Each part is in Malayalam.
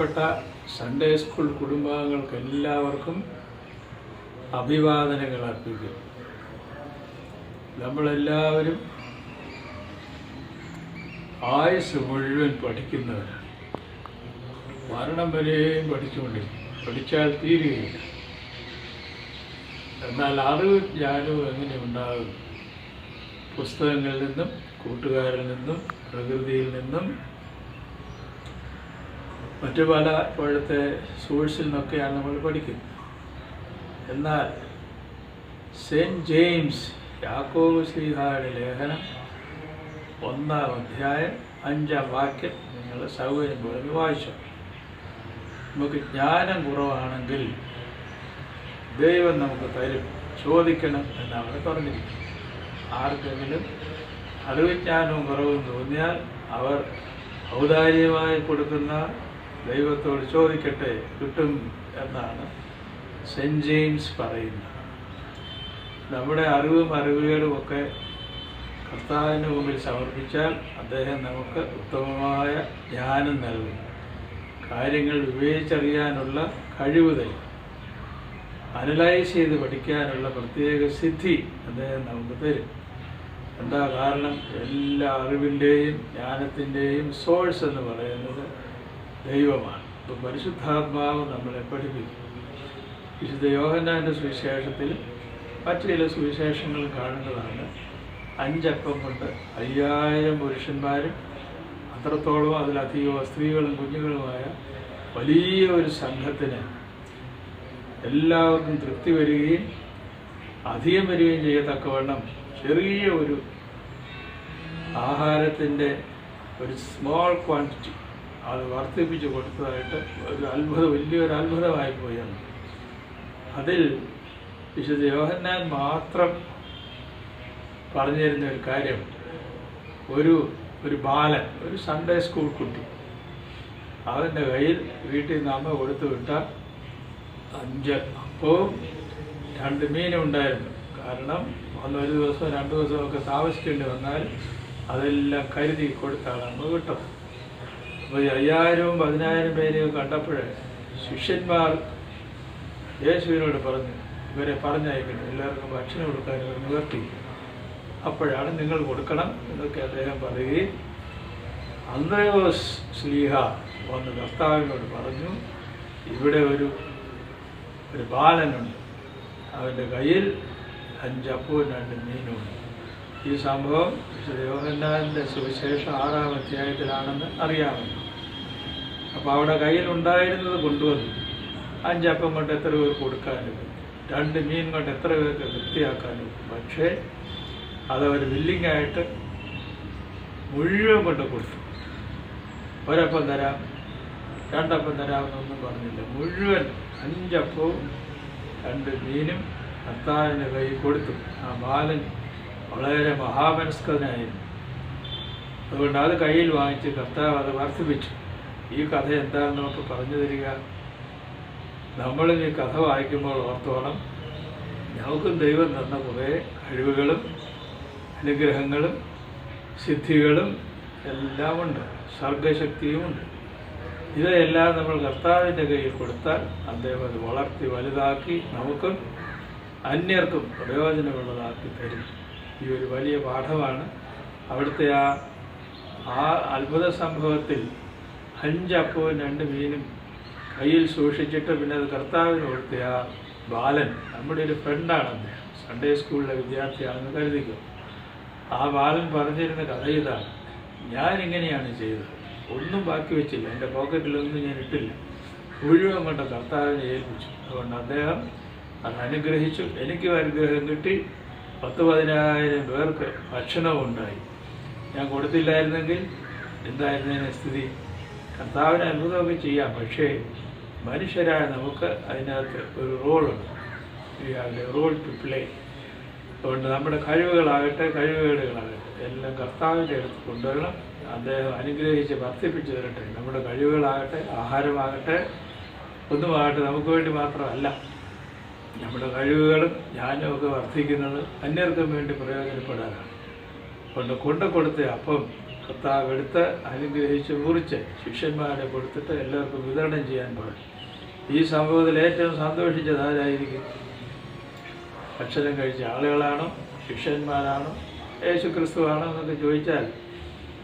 പ്രിയപ്പെട്ട സൺഡേ സ്കൂൾ കുടുംബാംഗങ്ങൾക്ക് എല്ലാവർക്കും അഭിവാദനങ്ങൾ അർപ്പിക്കും. നമ്മളെല്ലാവരും ആയുസ് മുഴുവൻ പഠിക്കുന്നവരാണ്. മരണം വരെയും പഠിച്ചാൽ തീരുകയില്ല. എന്നാൽ അറിവും ജ്ഞാനവും എങ്ങനെ ഉണ്ടാകും? പുസ്തകങ്ങളിൽ നിന്നും, കൂട്ടുകാരിൽ നിന്നും, പ്രകൃതിയിൽ നിന്നും, മറ്റു പല ഇപ്പോഴത്തെ സോഴ്സിൽ നിന്നൊക്കെയാണ് നമ്മൾ പഠിക്കുന്നത്. എന്നാൽ സെയിൻറ്റ് ജെയിംസ് യാക്കോബ് ശ്ലീഹായുടെ ലേഖനം 1-ാം അധ്യായം 5-ാം വാക്യം നിങ്ങൾ സൗകര്യം പോലെ വായിച്ചു. നമുക്ക് ജ്ഞാനം കുറവാണെങ്കിൽ ദൈവം നമുക്ക് തരും, ചോദിക്കണം എന്നവിടെ പറഞ്ഞിരിക്കും. ആർക്കെങ്കിലും അറിവിജ്ഞാനവും കുറവും തോന്നിയാൽ അവർ ഔദാര്യമായി കൊടുക്കുന്ന ദൈവത്തോട് ചോദിക്കട്ടെ, കിട്ടും എന്നാണ് സെൻറ്റ് ജെയിംസ് പറയുന്നത്. നമ്മുടെ അറിവുകളും ഒക്കെ കർത്താവിന് മുമ്പിൽ സമർപ്പിച്ചാൽ അദ്ദേഹം നമുക്ക് ഉത്തമമായ ജ്ഞാനം നൽകും. കാര്യങ്ങൾ വിവേചിച്ചറിയാനുള്ള കഴിവ് തരും. അനലൈസ് ചെയ്ത് പഠിക്കാനുള്ള പ്രത്യേക സിദ്ധി അദ്ദേഹം നമുക്ക് തരും. എന്താ കാരണം? എല്ലാ അറിവിൻ്റെയും ജ്ഞാനത്തിൻ്റെയും സോഴ്സ് എന്ന് പറയുന്നത് ദൈവമാണ്. ഇപ്പോൾ പരിശുദ്ധാത്മാവ് നമ്മളെ പഠിപ്പിക്കും. വിശുദ്ധ യോഹന്നാൻ്റെ സുവിശേഷത്തിൽ മറ്റു ചില സുവിശേഷങ്ങൾ കാണുന്നതാണ് 5 അപ്പം കൊണ്ട് 5000 പുരുഷന്മാരും അത്രത്തോളം അതിലധികവും സ്ത്രീകളും കുഞ്ഞുങ്ങളുമായ വലിയ ഒരു സംഘത്തിന് എല്ലാവർക്കും തൃപ്തി വരികയും അധികം വരികയും ചെയ്യത്തക്കവണ്ണം ചെറിയ ഒരു ആഹാരത്തിൻ്റെ ഒരു സ്മോൾ ക്വാണ്ടിറ്റി അത് വർദ്ധിപ്പിച്ച് കൊടുത്തതായിട്ട് വലിയൊരു അത്ഭുതമായി പോയാണ്. അതിൽ വിശുദ്ധ യോഹന്നാൻ മാത്രം പറഞ്ഞു തരുന്ന ഒരു കാര്യം, ഒരു ബാലൻ, ഒരു സൺഡേ സ്കൂൾ കുട്ടി, അവൻ്റെ കയ്യിൽ വീട്ടിൽ നിന്ന് അമ്മ കൊടുത്തു വിട്ട 5 അപ്പവും 2 മീനും ഉണ്ടായിരുന്നു. കാരണം ഒരു ദിവസം 2 ദിവസമൊക്കെ താമസിക്കേണ്ടി വന്നാൽ അതെല്ലാം കരുതി കൊടുത്താണ് നമ്മൾ വിട്ടത്. അപ്പോൾ 5000-ഉം 10000 പേരെയും കണ്ടപ്പോഴേ ശിഷ്യന്മാർ യേശുവിനോട് പറഞ്ഞു, ഇവരെ പറഞ്ഞയക്കണം, എല്ലാവർക്കും ഭക്ഷണം കൊടുക്കാൻ ഇവർ നിവർത്തി. അപ്പോഴാണ് നിങ്ങൾ കൊടുക്കണം എന്നൊക്കെ അദ്ദേഹം പറയുകയും അന്ത്രയോസ് ശ്ലീഹ വന്ന് കർത്താവിനോട് പറഞ്ഞു, ഇവിടെ ഒരു ബാലനുണ്ട്, അവൻ്റെ കയ്യിൽ 5 അപ്പവും 2 മീനുമുണ്ട്. ഈ സംഭവം വിശുദ്ധ യോഹന്നാൻ്റെ സുവിശേഷം 6-ാം അധ്യായത്തിലാണെന്ന് അറിയാമല്ലോ. അപ്പോൾ അവിടെ കയ്യിലുണ്ടായിരുന്നത് കൊണ്ടുവന്നു. 5 അപ്പം കൊണ്ട് എത്ര പേർക്ക് കൊടുക്കാനും 2 മീൻ കൊണ്ട് എത്ര പേർക്ക് വൃത്തിയാക്കാനും. പക്ഷേ അതവർ വില്ലിങ്ങായിട്ട് മുഴുവൻ കൊണ്ട് കൊടുത്തു. ഒരപ്പം തരാം, 2 അപ്പം തരാമെന്നൊന്നും പറഞ്ഞില്ല. മുഴുവൻ 5 അപ്പവും 2 മീനും കർത്താവിൻ്റെ കയ്യിൽ കൊടുത്തു. ആ ബാലൻ വളരെ മഹാമനസ്കനായിരുന്നു. അതുകൊണ്ട് അത് കയ്യിൽ വാങ്ങിച്ച് കർത്താവ് അത് വർദ്ധിപ്പിച്ചു. ഈ കഥ എന്താണെന്ന് നമുക്ക് പറഞ്ഞു തരിക. നമ്മളും ഈ കഥ വായിക്കുമ്പോൾ ഓർത്തോണം, നമുക്കും ദൈവം തന്ന കുറേ കഴിവുകളും അനുഗ്രഹങ്ങളും സിദ്ധികളും എല്ലാമുണ്ട്, സർഗശക്തിയുമുണ്ട്. ഇതെല്ലാം നമ്മൾ കർത്താവിൻ്റെ കയ്യിൽ കൊടുത്താൽ അദ്ദേഹം അത് വളർത്തി വലുതാക്കി നമുക്കും അന്യർക്കും പ്രയോജനമുള്ളതാക്കി തരും. ഈ ഒരു വലിയ പാഠമാണ്. അവിടുത്തെ ആ അത്ഭുത സംഭവത്തിൽ 5 അപ്പവും 2 മീനും കയ്യിൽ സൂക്ഷിച്ചിട്ട് പിന്നെ അത് കർത്താവിന് കൊടുത്ത ആ ബാലൻ നമ്മുടെ ഒരു ഫ്രണ്ടാണ്. അദ്ദേഹം സൺഡേ സ്കൂളിലെ വിദ്യാർത്ഥിയാണെന്ന് കരുതിക്കും. ആ ബാലൻ പറഞ്ഞിരുന്ന കഥ ഇതാണ്, ഞാനിങ്ങനെയാണ് ചെയ്തത്, ഒന്നും ബാക്കി വെച്ചില്ല, എൻ്റെ പോക്കറ്റിലൊന്നും ഞാൻ ഇട്ടില്ല, മുഴുവൻ കൊണ്ട് കർത്താവിനെ ഏൽപ്പിച്ചു. അതുകൊണ്ട് അദ്ദേഹം അത് അനുഗ്രഹിച്ചു. എനിക്കും അനുഗ്രഹം കിട്ടി. 10,000-10,000 പേർക്ക് ഭക്ഷണവും ഉണ്ടായി. ഞാൻ കൊടുത്തില്ലായിരുന്നെങ്കിൽ എന്തായിരുന്നതിൻ്റെ സ്ഥിതി? കർത്താവിന് അത്ഭുതമൊക്കെ ചെയ്യാം, പക്ഷേ മനുഷ്യരായ നമുക്ക് അതിനകത്ത് ഒരു റോളുണ്ട്, റോൾ ടു പ്ലേ. അതുകൊണ്ട് നമ്മുടെ കഴിവുകളാകട്ടെ കഴിവുകേടുകളാകട്ടെ എല്ലാം കർത്താവിൻ്റെ അടുത്ത് കൊണ്ടുവരണം. അദ്ദേഹം അനുഗ്രഹിച്ച് വർദ്ധിപ്പിച്ചു തരട്ടെ. നമ്മുടെ കഴിവുകളാകട്ടെ ആഹാരമാകട്ടെ ഒന്നുമാകട്ടെ നമുക്ക് വേണ്ടി മാത്രമല്ല, നമ്മുടെ കഴിവുകളും ജ്ഞാനമൊക്കെ വർദ്ധിക്കുന്നത് അന്യർക്കും വേണ്ടി പ്രയോജനപ്പെടാനാണ്. കൊണ്ട് കൊടുത്ത അപ്പം കർത്താവ് എടുത്ത് അനുഗ്രഹിച്ച് മുറിച്ച് ശിഷ്യന്മാരെ കൊടുത്തിട്ട് എല്ലാവർക്കും വിതരണം ചെയ്യാൻ പാടില്ല. ഈ സംഭവത്തിൽ ഏറ്റവും സന്തോഷിച്ചത് ആരായിരിക്കും? ഭക്ഷണം കഴിച്ച ആളുകളാണോ, ശിഷ്യന്മാരാണോ, യേശു ക്രിസ്തുവാണോ എന്നൊക്കെ ചോദിച്ചാൽ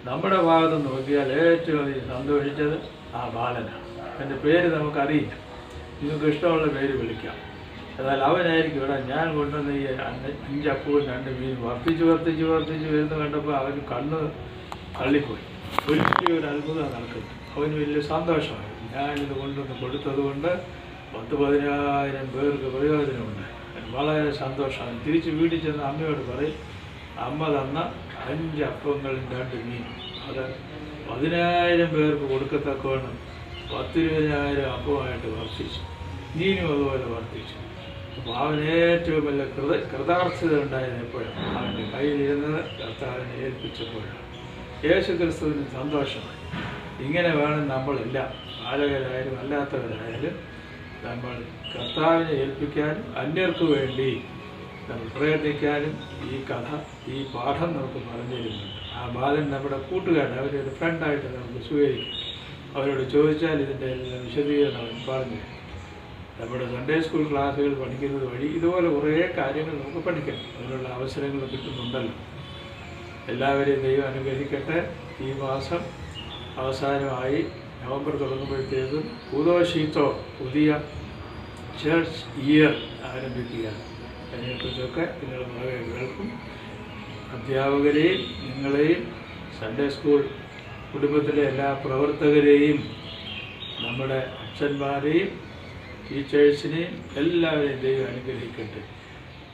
നമ്മുടെ ഭാഗത്ത് നോക്കിയാൽ ഏറ്റവും അധികം സന്തോഷിച്ചത് ആ ബാലനാണ്. എൻ്റെ പേര് നമുക്കറിയില്ല, നിങ്ങൾക്ക് ഇഷ്ടമുള്ള പേര് വിളിക്കാം. എന്നാൽ അവനായിരിക്കും ഇവിടെ ഞാൻ കൊണ്ടുവന്ന ഈ 5 അപ്പവും 2 മീനും വർദ്ധിച്ച് വരുന്ന കണ്ടപ്പോൾ അവന് കണ്ണ് തള്ളിപ്പോയി. വലിയൊരു അത്ഭുതം നടക്കുന്നു. അവന് വലിയ സന്തോഷമായി. ഞാനിത് കൊണ്ടുവന്ന് കൊടുത്തത് കൊണ്ട് 10,000 പേർക്ക് പ്രയോജനമുണ്ട്. വളരെ സന്തോഷമാണ്. തിരിച്ച് വീട്ടിൽ ചെന്ന് അമ്മയോട് പറയും, അമ്മ തന്ന 5 അപ്പങ്ങളും 2 മീനും അത് 10,000 പേർക്ക് കൊടുക്കത്തക്കവണ്ണം 10,000 അപ്പമായിട്ട് വർദ്ധിച്ചു. മീനും അതുപോലെ വർദ്ധിച്ചു. അപ്പോൾ അവൻ ഏറ്റവും വലിയ കൃതാർത്ഥത ഉണ്ടായത് എപ്പോഴാണ്? അവൻ്റെ കയ്യിലിരുന്നത് കർത്താവിനെ ഏൽപ്പിച്ചപ്പോഴാണ്. യേശു ക്രിസ്തുവിന് സന്തോഷമായി. ഇങ്ങനെ വേണം നമ്മളെല്ലാം, ബാലകരായാലും അല്ലാത്തവരായാലും, നമ്മൾ കർത്താവിനെ ഏൽപ്പിക്കാനും അന്യർക്ക് വേണ്ടി നമ്മൾ പ്രയത്നിക്കാനും ഈ കഥ, ഈ പാഠം നമുക്ക് പറഞ്ഞു തരുന്നുണ്ട്. ആ ബാലൻ നമ്മുടെ കൂട്ടുകാരൻ, അവരൊരു ഫ്രണ്ടായിട്ട് നമുക്ക് സ്വീകരിക്കും. അവരോട് ചോദിച്ചാൽ ഇതിൻ്റെ എല്ലാം വിശദീകരണം അവൻ പറഞ്ഞു. നമ്മുടെ സൺഡേ സ്കൂൾ ക്ലാസ്സുകൾ പഠിക്കുന്നത് വഴി ഇതുപോലെ കുറേ കാര്യങ്ങൾ നമുക്ക് പഠിക്കാം. അതിനുള്ള അവസരങ്ങൾ കിട്ടുന്നുണ്ടല്ലോ. എല്ലാവരെയും ദൈവം അനുഗ്രഹിക്കട്ടെ. ഈ മാസം അവസാനമായി നവംബർ തുടങ്ങുമ്പോഴത്തേക്കും കൂതോഷീത്തോ പുതിയ ചർച്ച് ഇയർ ആരംഭിക്കുകയാണ്. അതിനെക്കുറിച്ചൊക്കെ നിങ്ങൾ വളരെ കേൾക്കും. അധ്യാപകരെയും നിങ്ങളെയും സൺഡേ സ്കൂൾ കുടുംബത്തിലെ എല്ലാ പ്രവർത്തകരെയും നമ്മുടെ അച്ഛന്മാരെയും ടീച്ചേഴ്സിനെയും എല്ലാവരെയും ദൈവം അനുഗ്രഹിക്കട്ടെ.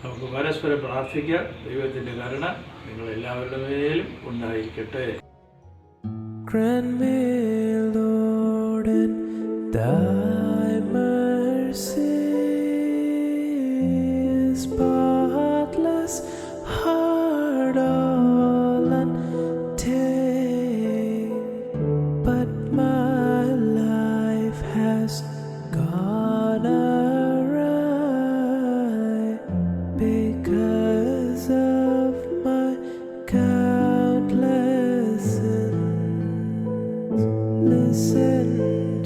നമുക്ക് പരസ്പരം പ്രാർത്ഥിക്കാം. ദൈവത്തിൻ്റെ കരുണ നിങ്ങളെല്ലാവരുടെ മേലും ഉണ്ടായിരിക്കട്ടെ. Grant me, Lord, in thy mercy, spotless heart all untamed, but my life has gone awry because of my countless sins. Listen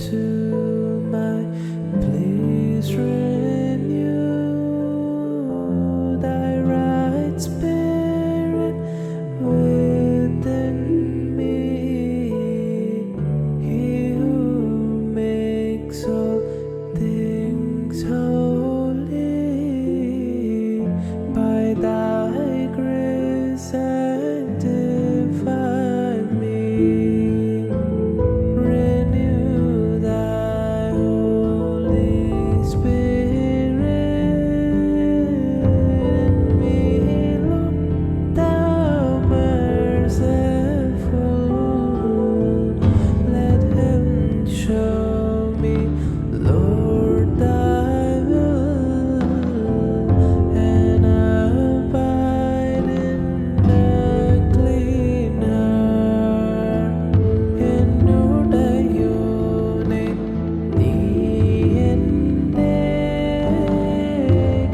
to my pleas, renew thy right spirit within me. He who makes all things holy, by thy grace sanctify me. Renew thy Holy Spirit in me, Lord, thou merciful. Let him show me, Lord, thy will, and abide in a clean heart. എന്നോടയോനെ നീ എന്നെ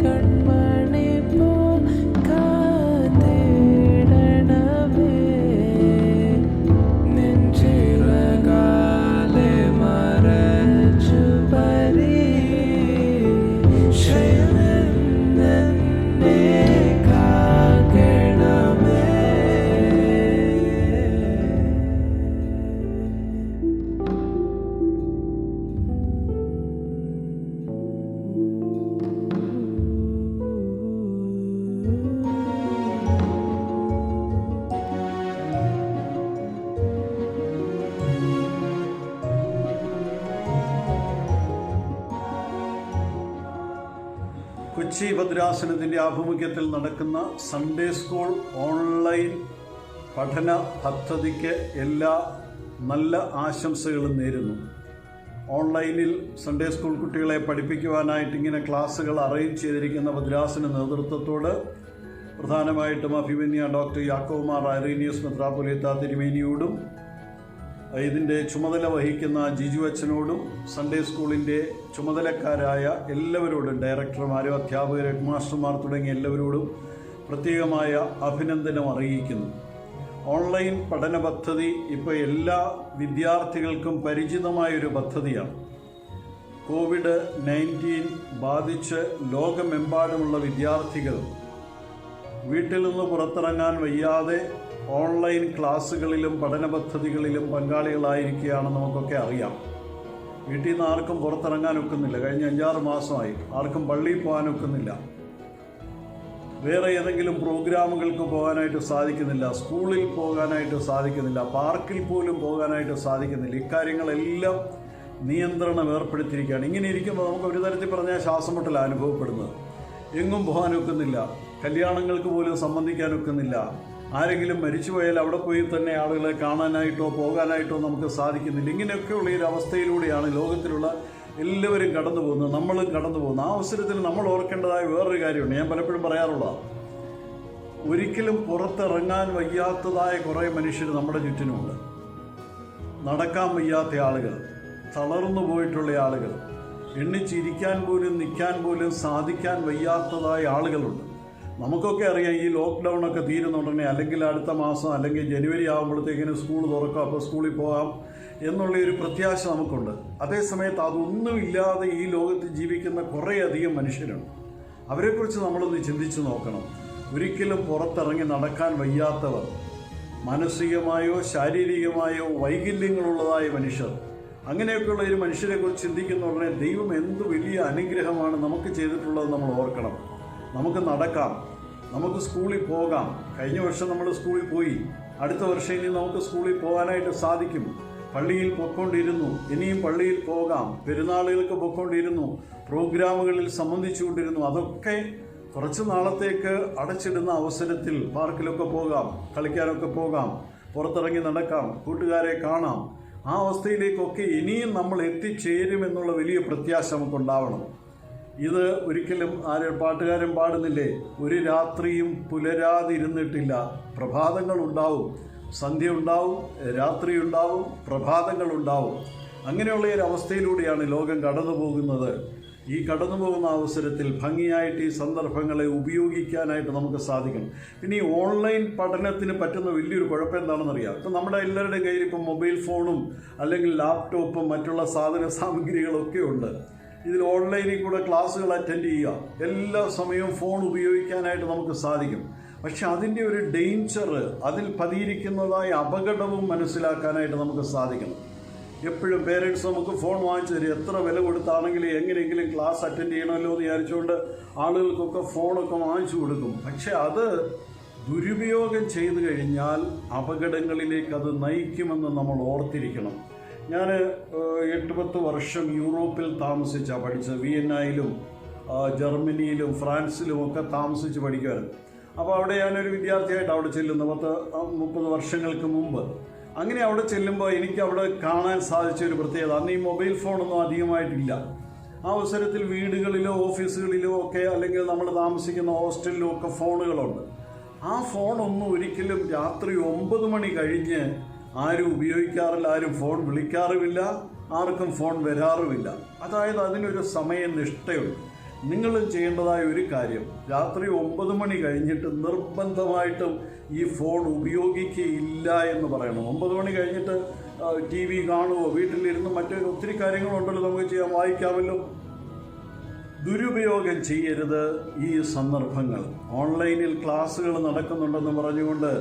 കൺമണി പോൽ കാത്തിടണമേ. നിൻ ചിറകാലെ മറച്ചു ശൈലം എന്നെ കാക്കണമേ. കൊച്ചി ഭദ്രാസനത്തിൻ്റെ ആഭിമുഖ്യത്തിൽ നടക്കുന്ന സൺഡേ സ്കൂൾ ഓൺലൈൻ പഠന പദ്ധതിക്ക് എല്ലാ നല്ല ആശംസകളും നേരുന്നു. ഓൺലൈനിൽ സൺഡേ സ്കൂൾ കുട്ടികളെ പഠിപ്പിക്കുവാനായിട്ട് ഇങ്ങനെ ക്ലാസ്സുകൾ അറേഞ്ച് ചെയ്തിരിക്കുന്ന ഭദ്രാസന നേതൃത്വത്തോട്, പ്രധാനമായിട്ടും അഭിമന്യ ഡോക്ടർ യാക്കോബ് മാർ ഐറേനിയസ് മെത്രാപ്പൊലീത്ത തിരുമേനിയോടും ഇതിൻ്റെ ചുമതല വഹിക്കുന്ന ജിജു അച്ഛനോടും സൺഡേ സ്കൂളിൻ്റെ ചുമതലക്കാരായ എല്ലാവരോടും, ഡയറക്ടർമാരും അധ്യാപകർ, ഹെഡ് മാസ്റ്റർമാർ തുടങ്ങിയ എല്ലാവരോടും പ്രത്യേകമായ അഭിനന്ദനം അറിയിക്കുന്നു. ഓൺലൈൻ പഠന പദ്ധതി ഇപ്പോൾ എല്ലാ വിദ്യാർത്ഥികൾക്കും പരിചിതമായൊരു പദ്ധതിയാണ്. COVID-19 ബാധിച്ച് ലോകമെമ്പാടുമുള്ള വിദ്യാർത്ഥികൾ വീട്ടിൽ നിന്ന് പുറത്തിറങ്ങാൻ വയ്യാതെ ഓൺലൈൻ ക്ലാസ്സുകളിലും പഠന പദ്ധതികളിലും പങ്കാളികളായിരിക്കുകയാണെന്ന് നമുക്കൊക്കെ അറിയാം. വീട്ടിൽ നിന്ന് ആർക്കും പുറത്തിറങ്ങാൻ ഒക്കുന്നില്ല. കഴിഞ്ഞ 5-6 മാസമായി ആർക്കും പള്ളിയിൽ പോകാൻ ഒക്കുന്നില്ല. വേറെ ഏതെങ്കിലും പ്രോഗ്രാമുകൾക്ക് പോകാനായിട്ട് സാധിക്കുന്നില്ല. സ്കൂളിൽ പോകാനായിട്ട് സാധിക്കുന്നില്ല. പാർക്കിൽ പോലും പോകാനായിട്ട് സാധിക്കുന്നില്ല. ഇക്കാര്യങ്ങളെല്ലാം നിയന്ത്രണം ഏർപ്പെടുത്തിയിരിക്കുകയാണ്. ഇങ്ങനെ ഇരിക്കുമ്പോൾ നമുക്ക് ഒരു തരത്തിൽ പറഞ്ഞാൽ ശ്വാസം മുട്ടലാണ് അനുഭവപ്പെടുന്നത്. എങ്ങും പോകാൻ ഒക്കുന്നില്ല. കല്യാണങ്ങൾക്ക് പോലും സംബന്ധിക്കാൻ ഒക്കുന്നില്ല. ആരെങ്കിലും മരിച്ചുപോയാൽ അവിടെ പോയി തന്നെ ആളുകളെ കാണാനായിട്ടോ പോകാനായിട്ടോ നമുക്ക് സാധിക്കുന്നില്ല. ഇങ്ങനെയൊക്കെയുള്ള ഒരു അവസ്ഥയിലൂടെയാണ് ലോകത്തിലുള്ള എല്ലാവരും കടന്നു പോകുന്നത്, നമ്മളും കടന്നു പോകുന്നത്. ആ അവസരത്തിൽ നമ്മൾ ഓർക്കേണ്ടതായ വേറൊരു കാര്യമുണ്ട്. ഞാൻ പലപ്പോഴും പറയാറുള്ളതാണ്, ഒരിക്കലും പുറത്തിറങ്ങാൻ വയ്യാത്തതായ കുറേ മനുഷ്യർ നമ്മുടെ ചുറ്റിനുമുണ്ട്. നടക്കാൻ വയ്യാത്ത ആളുകൾ, തളർന്നു പോയിട്ടുള്ള ആളുകൾ, എണ്ണിച്ചിരിക്കാൻ പോലും നിൽക്കാൻ പോലും സാധിക്കാൻ വയ്യാത്തതായ ആളുകളുണ്ട്. നമുക്കൊക്കെ അറിയാം, ഈ ലോക്ക്ഡൗണൊക്കെ തീരുന്നുടനെ അല്ലെങ്കിൽ അടുത്ത മാസം അല്ലെങ്കിൽ ജനുവരി ആകുമ്പോഴത്തേക്കിന് സ്കൂൾ തുറക്കാം, അപ്പോൾ സ്കൂളിൽ പോകാം എന്നുള്ളൊരു പ്രത്യാശ നമുക്കുണ്ട്. അതേസമയത്ത് അതൊന്നുമില്ലാതെ ഈ ലോകത്ത് ജീവിക്കുന്ന കുറേയധികം മനുഷ്യരുണ്ട്. അവരെക്കുറിച്ച് നമ്മളൊന്ന് ചിന്തിച്ചു നോക്കണം. ഒരിക്കലും പുറത്തിറങ്ങി നടക്കാൻ വയ്യാത്തവർ, മാനസികമായോ ശാരീരികമായോ വൈകല്യങ്ങളുള്ളതായ മനുഷ്യർ, അങ്ങനെയൊക്കെയുള്ള ഒരു മനുഷ്യരെക്കുറിച്ച് ചിന്തിക്കുന്ന ഉടനെ ദൈവം എന്ത് വലിയ അനുഗ്രഹമാണ് നമുക്ക് ചെയ്തിട്ടുള്ളത് നമ്മൾ ഓർക്കണം. നമുക്ക് നടക്കാം, നമുക്ക് സ്കൂളിൽ പോകാം. കഴിഞ്ഞ വർഷം നമ്മൾ സ്കൂളിൽ പോയി, അടുത്ത വർഷം ഇനി നമുക്ക് സ്കൂളിൽ പോകാനായിട്ട് സാധിക്കും. പള്ളിയിൽ പൊയ്ക്കൊണ്ടിരുന്നു, ഇനിയും പള്ളിയിൽ പോകാം. പെരുന്നാളുകൾക്ക് പൊയ്ക്കൊണ്ടിരുന്നു, പ്രോഗ്രാമുകളിൽ സംബന്ധിച്ചുകൊണ്ടിരുന്നു. അതൊക്കെ കുറച്ച് നാളത്തേക്ക് അടച്ചിടുന്ന അവസരത്തിൽ പാർക്കിലൊക്കെ പോകാം, കളിക്കാനൊക്കെ പോകാം, പുറത്തിറങ്ങി നടക്കാം, കൂട്ടുകാരെ കാണാം. ആ അവസ്ഥയിലേക്കൊക്കെ ഇനിയും നമ്മൾ എത്തിച്ചേരുമെന്നുള്ള വലിയ പ്രത്യാശ നമുക്കുണ്ടാവണം. ഇത് ഒരിക്കലും പാട്ടുകാരൻ പാടുന്നില്ലേ, ഒരു രാത്രിയും പുലരാതിരുന്നിട്ടില്ല. പ്രഭാതങ്ങളുണ്ടാവും, സന്ധ്യ ഉണ്ടാവും, രാത്രി ഉണ്ടാവും, പ്രഭാതങ്ങളുണ്ടാവും. അങ്ങനെയുള്ള ഒരു അവസ്ഥയിലൂടെയാണ് ലോകം കടന്നു പോകുന്നത്. ഈ കടന്നു പോകുന്ന അവസരത്തിൽ ഭംഗിയായിട്ട് ഈ സന്ദർഭങ്ങളെ ഉപയോഗിക്കാനായിട്ട് നമുക്ക് സാധിക്കണം. പിന്നെ ഈ ഓൺലൈൻ പഠനത്തിന് പറ്റുന്ന വലിയൊരു കുഴപ്പം എന്താണെന്നറിയാം. ഇപ്പം നമ്മുടെ എല്ലാവരുടെയും കയ്യിൽ ഇപ്പം മൊബൈൽ ഫോണും അല്ലെങ്കിൽ ലാപ്ടോപ്പും മറ്റുള്ള സാധന സാമഗ്രികളൊക്കെ ഉണ്ട്. ഇതിൽ ഓൺലൈനിൽ കൂടെ ക്ലാസ്സുകൾ അറ്റൻഡ് ചെയ്യുക, എല്ലാ സമയവും ഫോൺ ഉപയോഗിക്കാനായിട്ട് നമുക്ക് സാധിക്കും. പക്ഷെ അതിൻ്റെ ഒരു ഡേഞ്ചർ, അതിൽ പതിയിരിക്കുന്നതായ അപകടവും മനസ്സിലാക്കാനായിട്ട് നമുക്ക് സാധിക്കണം. എപ്പോഴും പേരൻസ് നമുക്ക് ഫോൺ വാങ്ങിച്ചു തരും. എത്ര വില കൊടുത്താണെങ്കിലും എങ്ങനെയെങ്കിലും ക്ലാസ് അറ്റൻഡ് ചെയ്യണമല്ലോ എന്ന് വിചാരിച്ചുകൊണ്ട് ആളുകൾക്കൊക്കെ ഫോണൊക്കെ വാങ്ങിച്ചു കൊടുക്കും. പക്ഷെ അത് ദുരുപയോഗം ചെയ്തു കഴിഞ്ഞാൽ അപകടങ്ങളിലേക്ക് അത് നയിക്കുമെന്ന് നമ്മൾ ഓർത്തിരിക്കണം. ഞാൻ 8-10 വർഷം യൂറോപ്പിൽ പഠിച്ചത്. വിയന്നയിലും ജർമ്മനിയിലും ഫ്രാൻസിലും ഒക്കെ താമസിച്ച് പഠിക്കുമായിരുന്നു. അപ്പോൾ അവിടെ ഞാനൊരു വിദ്യാർത്ഥിയായിട്ട് അവിടെ ചെല്ലുന്നു 30 വർഷങ്ങൾക്ക് മുമ്പ്. അങ്ങനെ അവിടെ ചെല്ലുമ്പോൾ എനിക്ക് അവിടെ കാണാൻ സാധിച്ച ഒരു പ്രത്യേകത, അന്ന് ഈ മൊബൈൽ ഫോണൊന്നും അധികമായിട്ടില്ല. ആ അവസരത്തിൽ വീടുകളിലോ ഓഫീസുകളിലോ ഒക്കെ അല്ലെങ്കിൽ നമ്മൾ താമസിക്കുന്ന ഹോസ്റ്റലിലും ഒക്കെ ഫോണുകളുണ്ട്. ആ ഫോണൊന്നും ഒരിക്കലും രാത്രി 9 മണി കഴിഞ്ഞ് ആരും ഉപയോഗിക്കാറില്ല, ആരും ഫോൺ വിളിക്കാറുമില്ല, ആർക്കും ഫോൺ വരാറുമില്ല. അതായത് അതിനൊരു സമയനിഷ്ഠയുണ്ട്. നിങ്ങളും ചെയ്യേണ്ടതായ ഒരു കാര്യം, രാത്രി 9 മണി കഴിഞ്ഞിട്ട് നിർബന്ധമായിട്ടും ഈ ഫോൺ ഉപയോഗിക്കുകയില്ല എന്ന് പറയണം. 9 മണി കഴിഞ്ഞിട്ട് TV കാണുമോ, വീട്ടിലിരുന്ന് മറ്റൊരു ഒത്തിരി കാര്യങ്ങളുണ്ടല്ലോ നമുക്ക് ചെയ്യാൻ, വായിക്കാമല്ലോ. ദുരുപയോഗം ചെയ്യരുത് ഈ സന്ദർഭങ്ങൾ. ഓൺലൈനിൽ ക്ലാസ്സുകൾ നടക്കുന്നുണ്ടെന്ന് പറഞ്ഞുകൊണ്ട്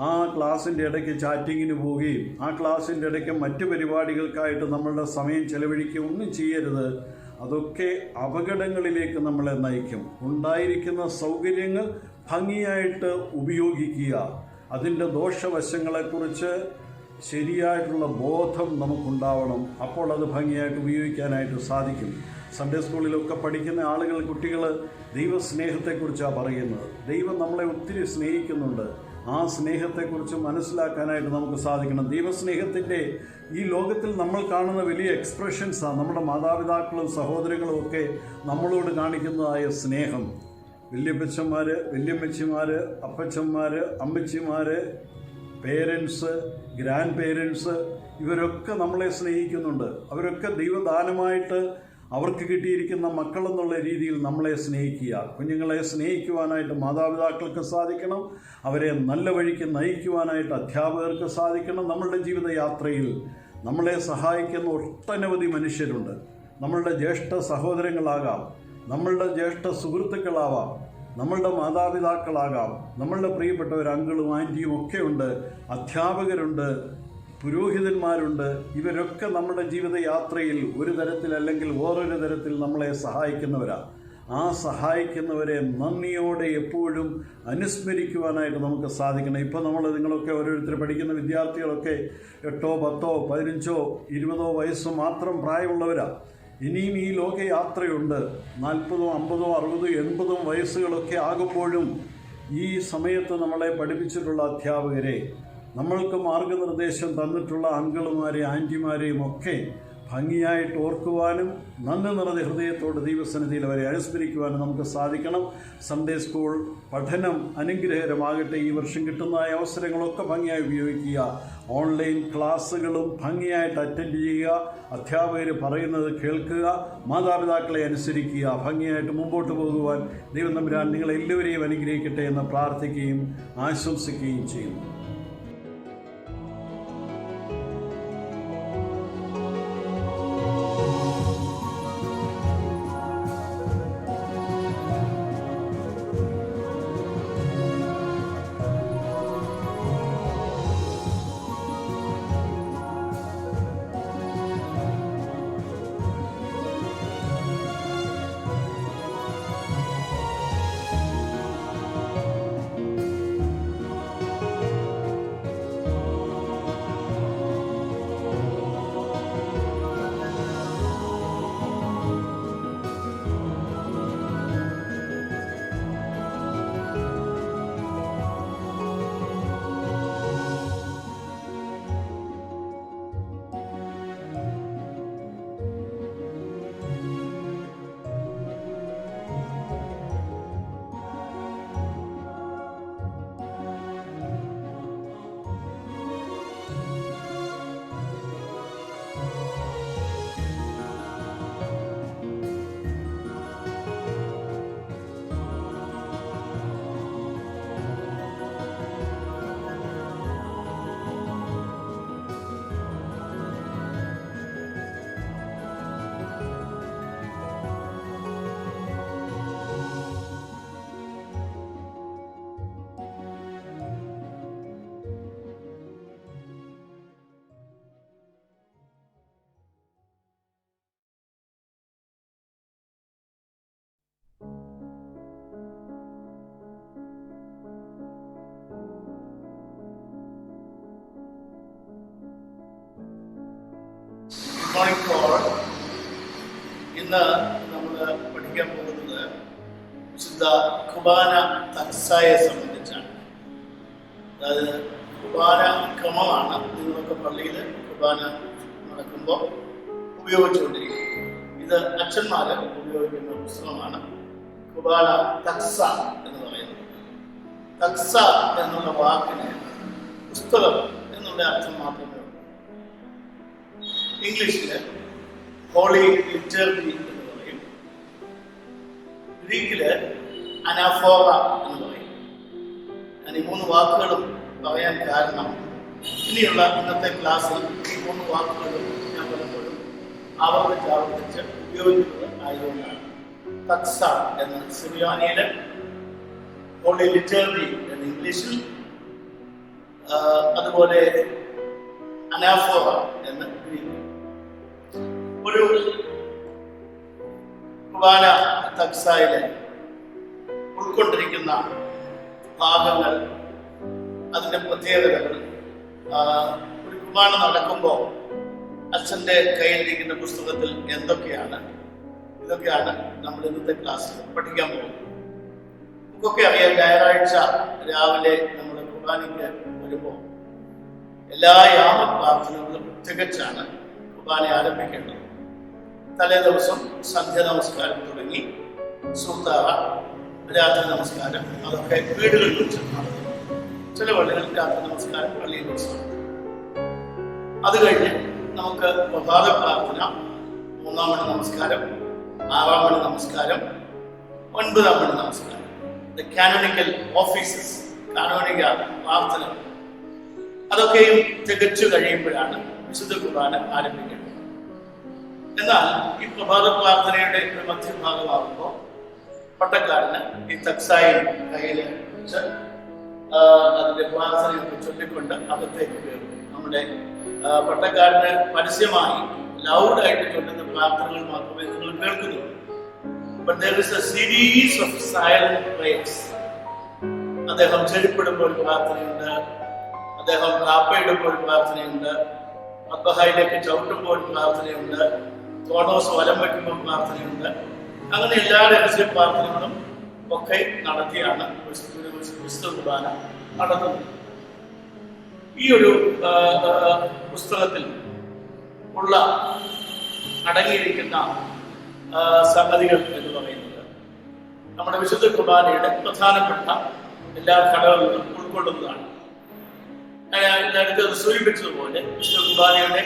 ആ ക്ലാസ്സിൻ്റെ ഇടയ്ക്ക് ചാറ്റിങ്ങിന് പോവുകയും ആ ക്ലാസ്സിൻ്റെ ഇടയ്ക്ക് മറ്റു പരിപാടികൾക്കായിട്ട് നമ്മളുടെ സമയം ചെലവഴിക്കുകയും ഒന്നും ചെയ്യരുത്. അതൊക്കെ അപകടങ്ങളിലേക്ക് നമ്മളെ നയിക്കും. ഉണ്ടായിരിക്കുന്ന സൗകര്യങ്ങൾ ഭംഗിയായിട്ട് ഉപയോഗിക്കുക. അതിൻ്റെ ദോഷവശങ്ങളെക്കുറിച്ച് ശരിയായിട്ടുള്ള ബോധം നമുക്കുണ്ടാവണം. അപ്പോൾ അത് ഭംഗിയായിട്ട് ഉപയോഗിക്കാനായിട്ട് സാധിക്കും. സൺഡേ സ്കൂളിലൊക്കെ പഠിക്കുന്ന ആളുകൾ, കുട്ടികൾ ദൈവസ്നേഹത്തെക്കുറിച്ചാണ് പറയുന്നത്. ദൈവം നമ്മളെ ഒത്തിരി സ്നേഹിക്കുന്നുണ്ട്. ആ സ്നേഹത്തെക്കുറിച്ച് മനസ്സിലാക്കാനായിട്ട് നമുക്ക് സാധിക്കണം. ദൈവസ്നേഹത്തിൻ്റെ ഈ ലോകത്തിൽ നമ്മൾ കാണുന്ന വലിയ എക്സ്പ്രഷൻസാണ് നമ്മുടെ മാതാപിതാക്കളും സഹോദരങ്ങളും ഒക്കെ നമ്മളോട് കാണിക്കുന്നതായ സ്നേഹം. വല്യപ്പച്ചന്മാർ, വല്യമ്മച്ചിമാർ, അപ്പച്ചന്മാർ, അമ്മച്ചിമാർ, പേരൻസ്, ഗ്രാൻഡ് പേരൻസ്, ഇവരൊക്കെ നമ്മളെ സ്നേഹിക്കുന്നുണ്ട്. അവരൊക്കെ ദൈവദാനമായിട്ട് അവർക്ക് കിട്ടിയിരിക്കുന്ന മക്കളെന്നുള്ള രീതിയിൽ നമ്മളെ സ്നേഹിക്കുക. കുഞ്ഞുങ്ങളെ സ്നേഹിക്കുവാനായിട്ട് മാതാപിതാക്കൾക്ക് സാധിക്കണം. അവരെ നല്ല വഴിക്ക് നയിക്കുവാനായിട്ട് അധ്യാപകർക്ക് സാധിക്കണം. നമ്മളുടെ ജീവിതയാത്രയിൽ നമ്മളെ സഹായിക്കുന്ന ഒട്ടനവധി മനുഷ്യരുണ്ട്. നമ്മളുടെ ജ്യേഷ്ഠ സഹോദരങ്ങളാകാം, നമ്മളുടെ ജ്യേഷ്ഠ സുഹൃത്തുക്കളാവാം, നമ്മളുടെ മാതാപിതാക്കളാകാം, നമ്മളുടെ പ്രിയപ്പെട്ടവർ അങ്കിളും ആൻറ്റിയും ഒക്കെ ഉണ്ട്, അധ്യാപകരുണ്ട്, പുരോഹിതന്മാരുണ്ട്. ഇവരൊക്കെ നമ്മുടെ ജീവിതയാത്രയിൽ ഒരു തരത്തിൽ അല്ലെങ്കിൽ വേറൊരു തരത്തിൽ നമ്മളെ സഹായിക്കുന്നവരാണ്. ആ സഹായിക്കുന്നവരെ നന്ദിയോടെ എപ്പോഴും അനുസ്മരിക്കുവാനായിട്ട് നമുക്ക് സാധിക്കണം. ഇപ്പോൾ നിങ്ങളൊക്കെ ഓരോരുത്തർ പഠിക്കുന്ന വിദ്യാർത്ഥികളൊക്കെ 8, 10, 15, 20 വയസ്സ് മാത്രം പ്രായമുള്ളവരാണ്. ഇനിയും ഈ ലോകയാത്രയുണ്ട്. 40, 50, 60, 80 വയസ്സുകളൊക്കെ ആകുമ്പോഴും ഈ സമയത്ത് നമ്മളെ പഠിപ്പിച്ചിട്ടുള്ള അധ്യാപകരെ, നമ്മൾക്ക് മാർഗനിർദ്ദേശം തന്നിട്ടുള്ള അങ്കിളുമാരെയും ആൻറ്റിമാരെയും ഒക്കെ ഭംഗിയായിട്ട് ഓർക്കുവാനും നന്ദി നിറഞ്ഞ ഹൃദയത്തോട് ദൈവസന്നിധിയിൽ അവരെ അനുസ്മരിക്കുവാനും നമുക്ക് സാധിക്കണം. സൺഡേ സ്കൂൾ പഠനം അനുഗ്രഹകരമാകട്ടെ. ഈ വർഷം കിട്ടുന്ന അവസരങ്ങളൊക്കെ ഭംഗിയായി ഉപയോഗിക്കുക. ഓൺലൈൻ ക്ലാസ്സുകളും ഭംഗിയായിട്ട് അറ്റൻഡ് ചെയ്യുക. അധ്യാപകർ പറയുന്നത് കേൾക്കുക. മാതാപിതാക്കളെ അനുസരിക്കുക. ഭംഗിയായിട്ട് മുമ്പോട്ട് പോകുവാൻ ദൈവം തമ്പുരാൻ നിങ്ങളെല്ലാവരെയും അനുഗ്രഹിക്കട്ടെ എന്ന് പ്രാർത്ഥിക്കുകയും ആശംസിക്കുകയും ചെയ്യുന്നു. ഇന്ന് നമ്മൾ പഠിക്കാൻ പോകുന്നത് വിശുദ്ധ കുർബാന തക്സായെ സംബന്ധിച്ചാണ്. അതായത് കുർബാന ക്രമമാണ് നിങ്ങളൊക്കെ പള്ളിയിൽ കുർബാന നടക്കുമ്പോൾ ഉപയോഗിച്ചുകൊണ്ടിരിക്കുന്നത്. ഇത് അച്ഛന്മാർ ഉപയോഗിക്കുന്ന പുസ്തകമാണ് കുർബാന തക്സ എന്ന് പറയുന്നത്. തക്സ എന്നുള്ള വാക്കിന് പുസ്തകം എന്നുള്ള അർത്ഥം മാത്രമേ ഉള്ളൂ. ഇംഗ്ലീഷിൽ ഹോളി ലിറ്റർജി എന്ന് പറയും, ഗ്രീക്കില് അനാഫോറ എന്ന് പറയും. ഞാൻ ഈ 3 വാക്കുകളും പറയാൻ കാരണം ഇനിയുള്ള ഇന്നത്തെ ക്ലാസ്സിൽ ഈ 3 വാക്കുകളും ഞാൻ പലപ്പോഴും ആവർത്തിച്ച് ഉപയോഗിക്കുന്നത് ആയതുകൊണ്ടാണ്. തക്സ എന്ന് സിറിയാനിയില്, ഹോളി ലിറ്റർജി എന്ന് ഇംഗ്ലീഷിൽ, അതുപോലെ അനാഫോറ എന്ന് ഗ്രീക്കിൽ. ഒരു കുർബാന തക്സായിലെ ഉൾക്കൊണ്ടിരിക്കുന്ന ഭാഗങ്ങൾ, അതിൻ്റെ പ്രത്യേകതകൾ, ഒരു കുർബാന നടക്കുമ്പോൾ അച്ഛൻ്റെ കയ്യിലിരിക്കുന്ന പുസ്തകത്തിൽ എന്തൊക്കെയാണ്, ഇതൊക്കെയാണ് നമ്മൾ ഇന്നത്തെ ക്ലാസ്സിൽ പഠിക്കാൻ പോകുന്നത്. നമുക്കൊക്കെ അറിയാം, ഞായറാഴ്ച രാവിലെ നമ്മൾ കുർബാനയ്ക്ക് വരുമ്പോൾ എല്ലാ യാമ പ്രാർത്ഥനകളും തികച്ചാണ് കുർബാന ആരംഭിക്കേണ്ടത്. തലേ ദിവസം സന്ധ്യ നമസ്കാരം തുടങ്ങി സുത്താറ, രാത്രി നമസ്കാരം, അതൊക്കെ വീടുകളിൽ വെച്ച് നടത്തും. ചില പള്ളികളിൽ രാത്രി നമസ്കാരം പള്ളിയിൽ വെച്ച് നടത്തും. അത് കഴിഞ്ഞ് നമുക്ക് പ്രഭാത പ്രാർത്ഥന, 3-ാം മണി നമസ്കാരം, 6 മണി നമസ്കാരം, 9 മണി നമസ്കാരം. ദ കാനോണിക്കൽ ഓഫീസസ്, കാനോനിക പ്രാർത്ഥന, അതൊക്കെയും തികച്ചു കഴിയുമ്പോഴാണ് വിശുദ്ധ കുർബാന ആരംഭിക്കുന്നത്. എന്നാൽ ഈ പ്രഭാത പ്രാർത്ഥനയുടെ ഒരു മധ്യഭാഗമാകുമ്പോൾ പട്ടക്കാരന് ഈ തക്സായിൽ കയ്യിൽ വെച്ച് അതിന്റെ പ്രാർത്ഥനയൊക്കെ ചൊല്ലിക്കൊണ്ട് അകത്തേക്ക് കയറും. നമ്മുടെ പട്ടക്കാരന് പരസ്യമായി ലൗഡായിട്ട് ചൊല്ലുന്ന പ്രാർത്ഥനകൾ മാത്രമേ നിങ്ങൾ കേൾക്കുന്നുള്ളൂ. But there is a series of silent prayers. അദ്ദേഹം ചെരുപ്പിടുമ്പോൾ പ്രാർത്ഥനയുണ്ട്, അദ്ദേഹം കാപ്പയിടുമ്പോൾ പ്രാർത്ഥനയുണ്ട്, അബ്ബഹായിലേക്ക് ചവിട്ടുമ്പോൾ പ്രാർത്ഥനയുണ്ട്, തോണോസ് വലം വയ്ക്കുമ്പോൾ പ്രാർത്ഥനയുണ്ട്. അങ്ങനെ എല്ലാ രഹസ്യ പ്രാർത്ഥനകളും ഒക്കെ നടത്തിയാണ് വിശുദ്ധ കുർബാന നടത്തുന്നത്. ഈ ഒരു പുസ്തകത്തിൽ ഉള്ള അടങ്ങിയിരിക്കുന്ന സംഗതികൾ എന്ന് പറയുന്നത് നമ്മുടെ വിശുദ്ധ കുർബാനയുടെ പ്രധാനപ്പെട്ട എല്ലാ ഘടകങ്ങളും ഉൾക്കൊള്ളുന്നതാണ്. നേരത്തെ സൂചിപ്പിച്ചതുപോലെ വിശുദ്ധ കുർബാനയുടെ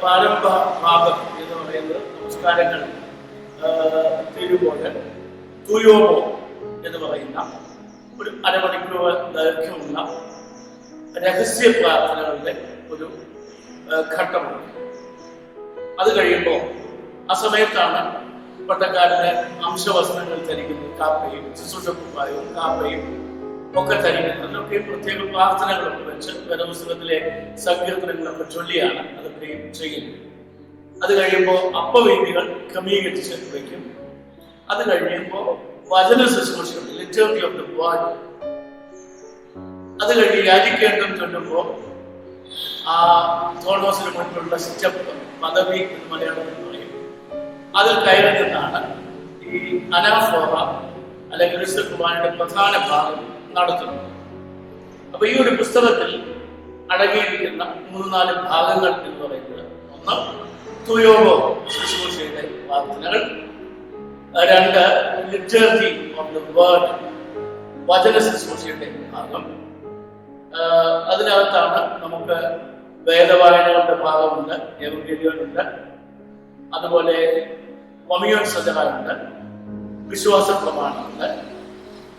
പ്രാരംഭ ഭാഗം എന്ന് പറയുന്നത് നമസ്കാരങ്ങൾ തീരുമ്പോൾ തുയോമോ എന്ന് പറയുന്ന ഒരു അരമണിക്കൂർ ദൈർഘ്യമുള്ള രഹസ്യ പ്രാർത്ഥനകളുടെ ഒരു ഘട്ടമുണ്ട്. അത് കഴിയുമ്പോൾ ആ സമയത്താണ് പട്ടക്കാരന് അംശവസ്ത്രങ്ങൾ ധരിക്കുന്നത്, കാപ്പയും ശുശ്രൂഷക്കുപ്പായവും കാപ്പയും ഒക്കെ ധരിക്കുന്നത്. അതിനൊക്കെ പ്രത്യേക പ്രാർത്ഥനകളൊക്കെ വെച്ച് വേദപുസ്തകത്തിലെ സങ്കീർത്തനങ്ങളൊക്കെ ചൊല്ലിയാണ് അതൊക്കെ ചെയ്യുന്നത്. അത് കഴിയുമ്പോൾ അപ്പവേദികൾ ക്രമീകരിച്ച് വയ്ക്കും. അത് കഴിയുമ്പോൾ വചന ശുശ്രൂഷയുണ്ട്, ലിറ്റർജി ഓഫ് ദ വേർഡ്. അത് കഴിഞ്ഞ് യാചിക്കേണ്ടം ചൊല്ലുമ്പോൾ ആ തോണോസിന് മുൻപുള്ള സ്റ്റെപ്പ്, പദവി എന്ന് മലയാളത്തിൽ പറയും, അതിൽ കയറി നിന്നാണ് ഈ അനാഫോറ അല്ലെങ്കിൽ വിശുദ്ധ കുർബാനയുടെ പ്രധാന ഭാഗം നടത്തുന്നത്. അപ്പൊ ഈ ഒരു പുസ്തകത്തിൽ അടങ്ങിയിരിക്കുന്ന 3-4 ഭാഗങ്ങൾ എന്ന് പറയുന്നത്, ഒന്ന് തുയോബോ ശുശ്രൂഷയുടെ പ്രാർത്ഥനകൾ, 2 ലിറ്റർജി ഓഫ് ദ വേർഡ് വചന ശുശ്രൂഷയുടെ ഭാഗം. അതിനകത്താണ് നമുക്ക് വേദവായനകളുടെ ഭാഗമുണ്ട്, എവങ്കേലിയോനുണ്ട്, അതുപോലെ കൊമ്യൂൺ സജാറുണ്ട്, വിശ്വാസ പ്രമാണമുണ്ട്.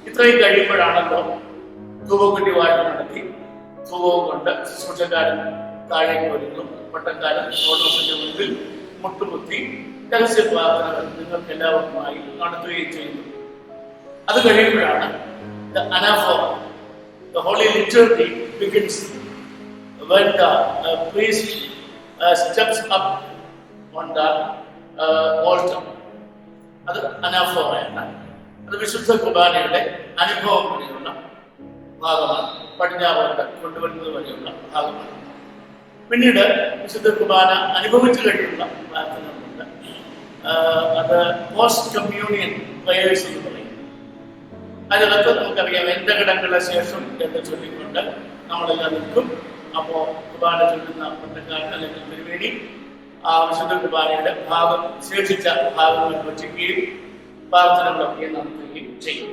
ഇത്രയും കഴിയുമ്പോഴാണല്ലോ ധൂപക്കുറ്റി വായന നടത്തി ധൂപവും കൊണ്ട് ശുശ്രൂഷക്കാരൻ താഴേക്ക് വരുന്നു. പട്ടക്കാരൻ ഓട്ടോസിന്റെ മുൻപിൽ മുട്ടുകുത്തി രഹസ്യ പ്രാർത്ഥനകൾ നിങ്ങൾക്ക് എല്ലാവർക്കുമായി നടത്തുകയും ചെയ്യുന്നു. അത് കഴിയുമ്പോഴാണ് അനാഫോറ, the holy liturgy begins when the priest steps up on the altar. അത് അനാഫോറയാണ്. അത് വിശുദ്ധ കുർബാനയുടെ അനുഭവം വരെയുള്ള ഭാഗമാണ്, പടിഞ്ഞാറോട്ട് കൊണ്ടുവരുന്നത് വരെയുള്ള ഭാഗമാണ്. പിന്നീട് വിശുദ്ധ കുർബാന അനുഭവിച്ചു കഴിഞ്ഞുള്ള പ്രാർത്ഥനകളുണ്ട്. അത് പോസ്റ്റ് കമ്മ്യൂണിയൻ പ്രയേഴ്സ് എന്ന് പറയും. അതിനകത്ത് നമുക്കറിയാം, എൻ്റെ കിടങ്ങളുടെ ശേഷം എന്ന് ചൊല്ലിക്കൊണ്ട് നമ്മളെല്ലാം നിൽക്കും. അപ്പോൾ കുർബാന ചൊല്ലുന്ന പട്ടക്കാരൻ അല്ലെങ്കിൽ തിരുവേണി ആ വിശുദ്ധ കുർബാനയുടെ ഭാഗം, ശേഷിച്ച ഭാഗങ്ങൾ വച്ചിക്കുകയും പ്രാർത്ഥനകളൊക്കെ നടത്തുകയും ചെയ്യും.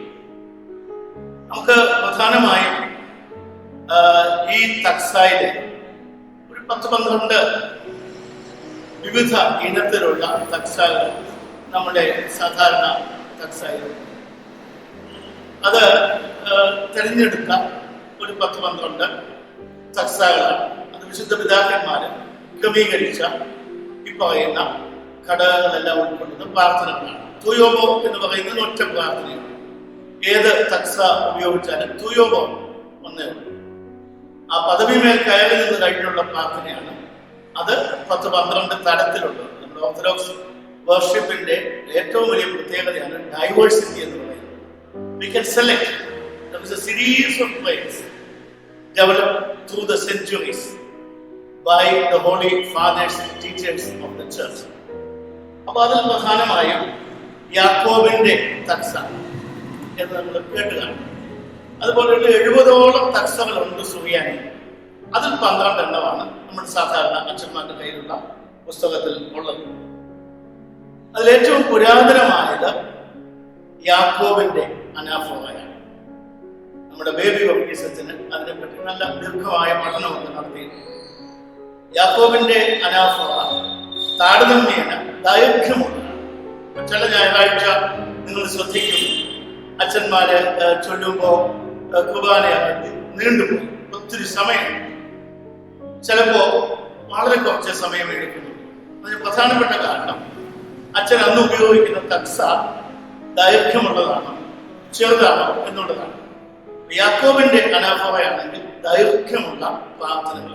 നമുക്ക് പ്രധാനമായും ഈ തക്സായിലെ ഒരു 10-12 വിവിധ ഇനത്തിലുള്ള തക്സാകൾ നമ്മുടെ സാധാരണ തക്സായിലുണ്ട്. അത് തിരഞ്ഞെടുത്ത ഒരു 10-12 തക്സാകളാണ്. അത് വിശുദ്ധ പിതാക്കന്മാര് ക്രമീകരിച്ച ഈ പറയുന്ന ഘടകങ്ങളെല്ലാം ഉൾക്കൊള്ളുന്ന പ്രാർത്ഥനകളാണ്. തുയോബോ എന്ന് പറയുന്നത് ഒറ്റ പ്രാർത്ഥനയാണ്. ഏത് തക്സ ഉപയോഗിച്ചാലും തുയോബോ ഒന്നേ ഉള്ളൂ. ആ പദവിമേൽ കയറി നിന്ന് കഴിഞ്ഞുള്ള പ്രാർത്ഥനയാണ്. അത് 10-12 തരത്തിലുള്ളത്. നമ്മുടെ ഓർത്തഡോക്സ് വർഷിപ്പിന്റെ ഏറ്റവും വലിയ പ്രത്യേകതയാണ് ഡൈവേഴ്സിറ്റി എന്ന് പറയുന്നത്. We can select. There is a series of prayers developed through the centuries by the holy fathers and teachers of the church. അപ്പോൾ അതിൽ പ്രധാനമായും യാക്കോബിന്റെ തക്സ എന്ന് നമ്മൾ കേട്ടുകയാണ്. അതുപോലെ 70ഓളം തക്സകളുണ്ട് സുറിയാനി. അതിൽ 12 എണ്ണമാണ് നമ്മുടെ സാധാരണ അച്ഛന്മാരുടെ കയ്യിലുള്ള പുസ്തകത്തിൽ ഉള്ളത്. അതിൽ ഏറ്റവും പുരാതനമായത് യാക്കോബിന്റെ അനാഫോറയാണ്. നമ്മുടെ ബേബി ബപ്റ്റിസത്തിന് അതിനെപ്പറ്റി നല്ല ദീർഘമായ പഠനമൊക്കെ നടത്തിയിട്ടുണ്ട്. യാക്കോബിന്റെ അനാഫോറ താരതമ്യേന ദൈർഘ്യമുള്ളതാണ്. ചില ഞായറാഴ്ച നിങ്ങൾ ശ്രദ്ധിക്കും, അച്ഛന്മാര് ചൊല്ലുമ്പോ കുർബാന നീണ്ടുപോയി, ഒത്തിരി സമയം, ചിലപ്പോ വളരെ കുറച്ച് സമയം എടുക്കുന്നു. അതിന് പ്രധാനപ്പെട്ട കാരണം അച്ഛൻ അന്ന് ഉപയോഗിക്കുന്ന തക്സ ദൈർഘ്യമുള്ളതാണോ ചെറുതാണോ എന്നുള്ളതാണ്. യാക്കോബിന്റെ അനാഫോറയാണെങ്കിൽ ദൈർഘ്യമുള്ള പ്രാർത്ഥനകൾ.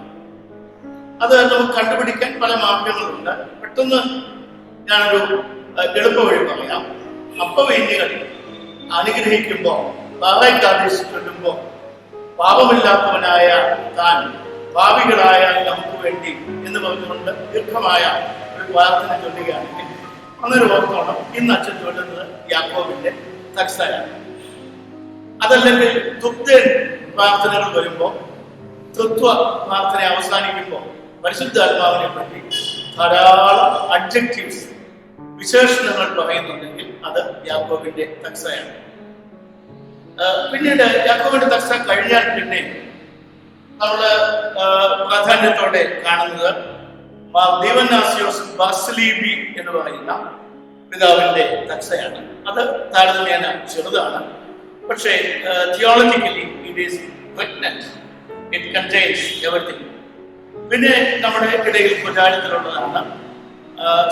അത് നമുക്ക് കണ്ടുപിടിക്കാൻ പല മാർഗങ്ങളുണ്ട്. പെട്ടെന്ന് ഞാനൊരു എളുപ്പ വഴി പറയാം. അപ്പവൈന്യകൾ അനുഗ്രഹിക്കുമ്പോൾ, പാറയ്ക്കാദേശ് ചൊല്ലുമ്പോൾ, പാപമില്ലാത്തവനായ താൻ പാപികളായ നമുക്ക് വേണ്ടി എന്ന് പറഞ്ഞുകൊണ്ട് ദീർഘമായ ഒരു പ്രാർത്ഥന ചൊല്ലുകയാണെങ്കിൽ അന്നൊരു ഓർത്തോണം ഇന്ന് അച്ഛൻ ചൊല്ലുന്നത് യാക്കോബിന്റെ തക്സയാണ്. അതല്ലെങ്കിൽ തുപ്തൻ പ്രാർത്ഥനകൾ വരുമ്പോൾ, തൃത്വ പ്രാർത്ഥന അവസാനിക്കുമ്പോൾ പരിശുദ്ധാത്മാവിനെ പറ്റി ധാരാളം അഡ്ജക്റ്റീവ്സ്, വിശേഷണങ്ങൾ പറയുന്നുണ്ടെങ്കിൽ അത് യാക്കോബിന്റെ തക്സയാണ്. പിന്നീട് യാക്കോബിന്റെ തക്സ കഴിഞ്ഞാൽ പിന്നെ നമ്മള് പ്രാധാന്യത്തോടെ കാണുന്നത് ദീവന്നാസിയോസ് ബാസിലീബി എന്ന് പറയുന്ന പിതാവിന്റെ തക്സയാണ്. അത് താരതമ്യേന ചെറുതാണ്, പക്ഷേ theologically it is pregnant, it contains everything. പിന്നെ നമ്മുടെ ഇടയിൽ പ്രചാരത്തിലുള്ളതാണ്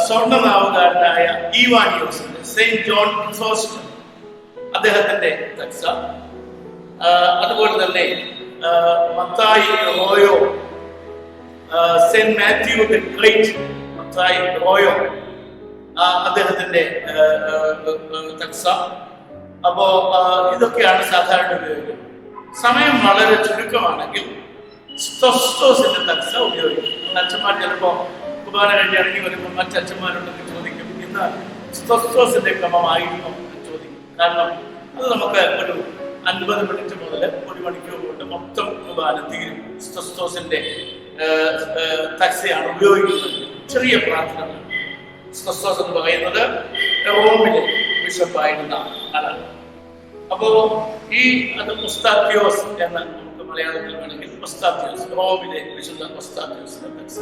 സ്വർണ്ണനാവുകാരനായ ഈവാനിയോസിന്റെ, സെയിന്റ് ജോൺ ക്രിസോസ്റ്റം, അദ്ദേഹത്തിന്റെ തക്സ. അതുപോലെ തന്നെ Mathai Royo, saint Matthew the great, Mathai Royo, അദ്ദേഹത്തിന്റെ തക്സ. അപ്പോ ഇതൊക്കെയാണ് സാധാരണ ഉപയോഗിക്കുന്നത്. സമയം വളരെ ചുരുക്കമാണെങ്കിൽ സ്തോസിന്റെ തക്സ ഉപയോഗിക്കും. അച്ഛന്മാർ ചിലപ്പോ കുർബാന കഴിഞ്ഞ് ഇറങ്ങി വരുമ്പോൾ മറ്റച്ഛന്മാരുണ്ടെന്ന് ചോദിക്കും, ഇന്ന് സ്തോസിന്റെ ക്രമമായിരുന്നു എന്ന് ചോദിക്കും. കാരണം അത് നമുക്ക് ഒരു 50 മിനിറ്റ് മുതൽ 1 മണിക്കൂർ കൊണ്ട് മൊത്തം കുർബാന തീരും. സ്തോസിന്റെ തക്സയാണ് ഉപയോഗിക്കുന്നത്. ചെറിയ പ്രാർത്ഥന. സ്തോസ് എന്ന് പറയുന്നത് റോമിലെ ബിഷപ്പായിരുന്ന ആളാണ്. അപ്പോ അത് ഉസ്താത്യോസ് എന്ന് നമുക്ക് മലയാളത്തിൽ വേണമെങ്കിൽ ഉസ്താത്യോസ്, റോമിലെ വിശുദ്ധ ഉസ്താത്യോസിന്റെ തക്സ.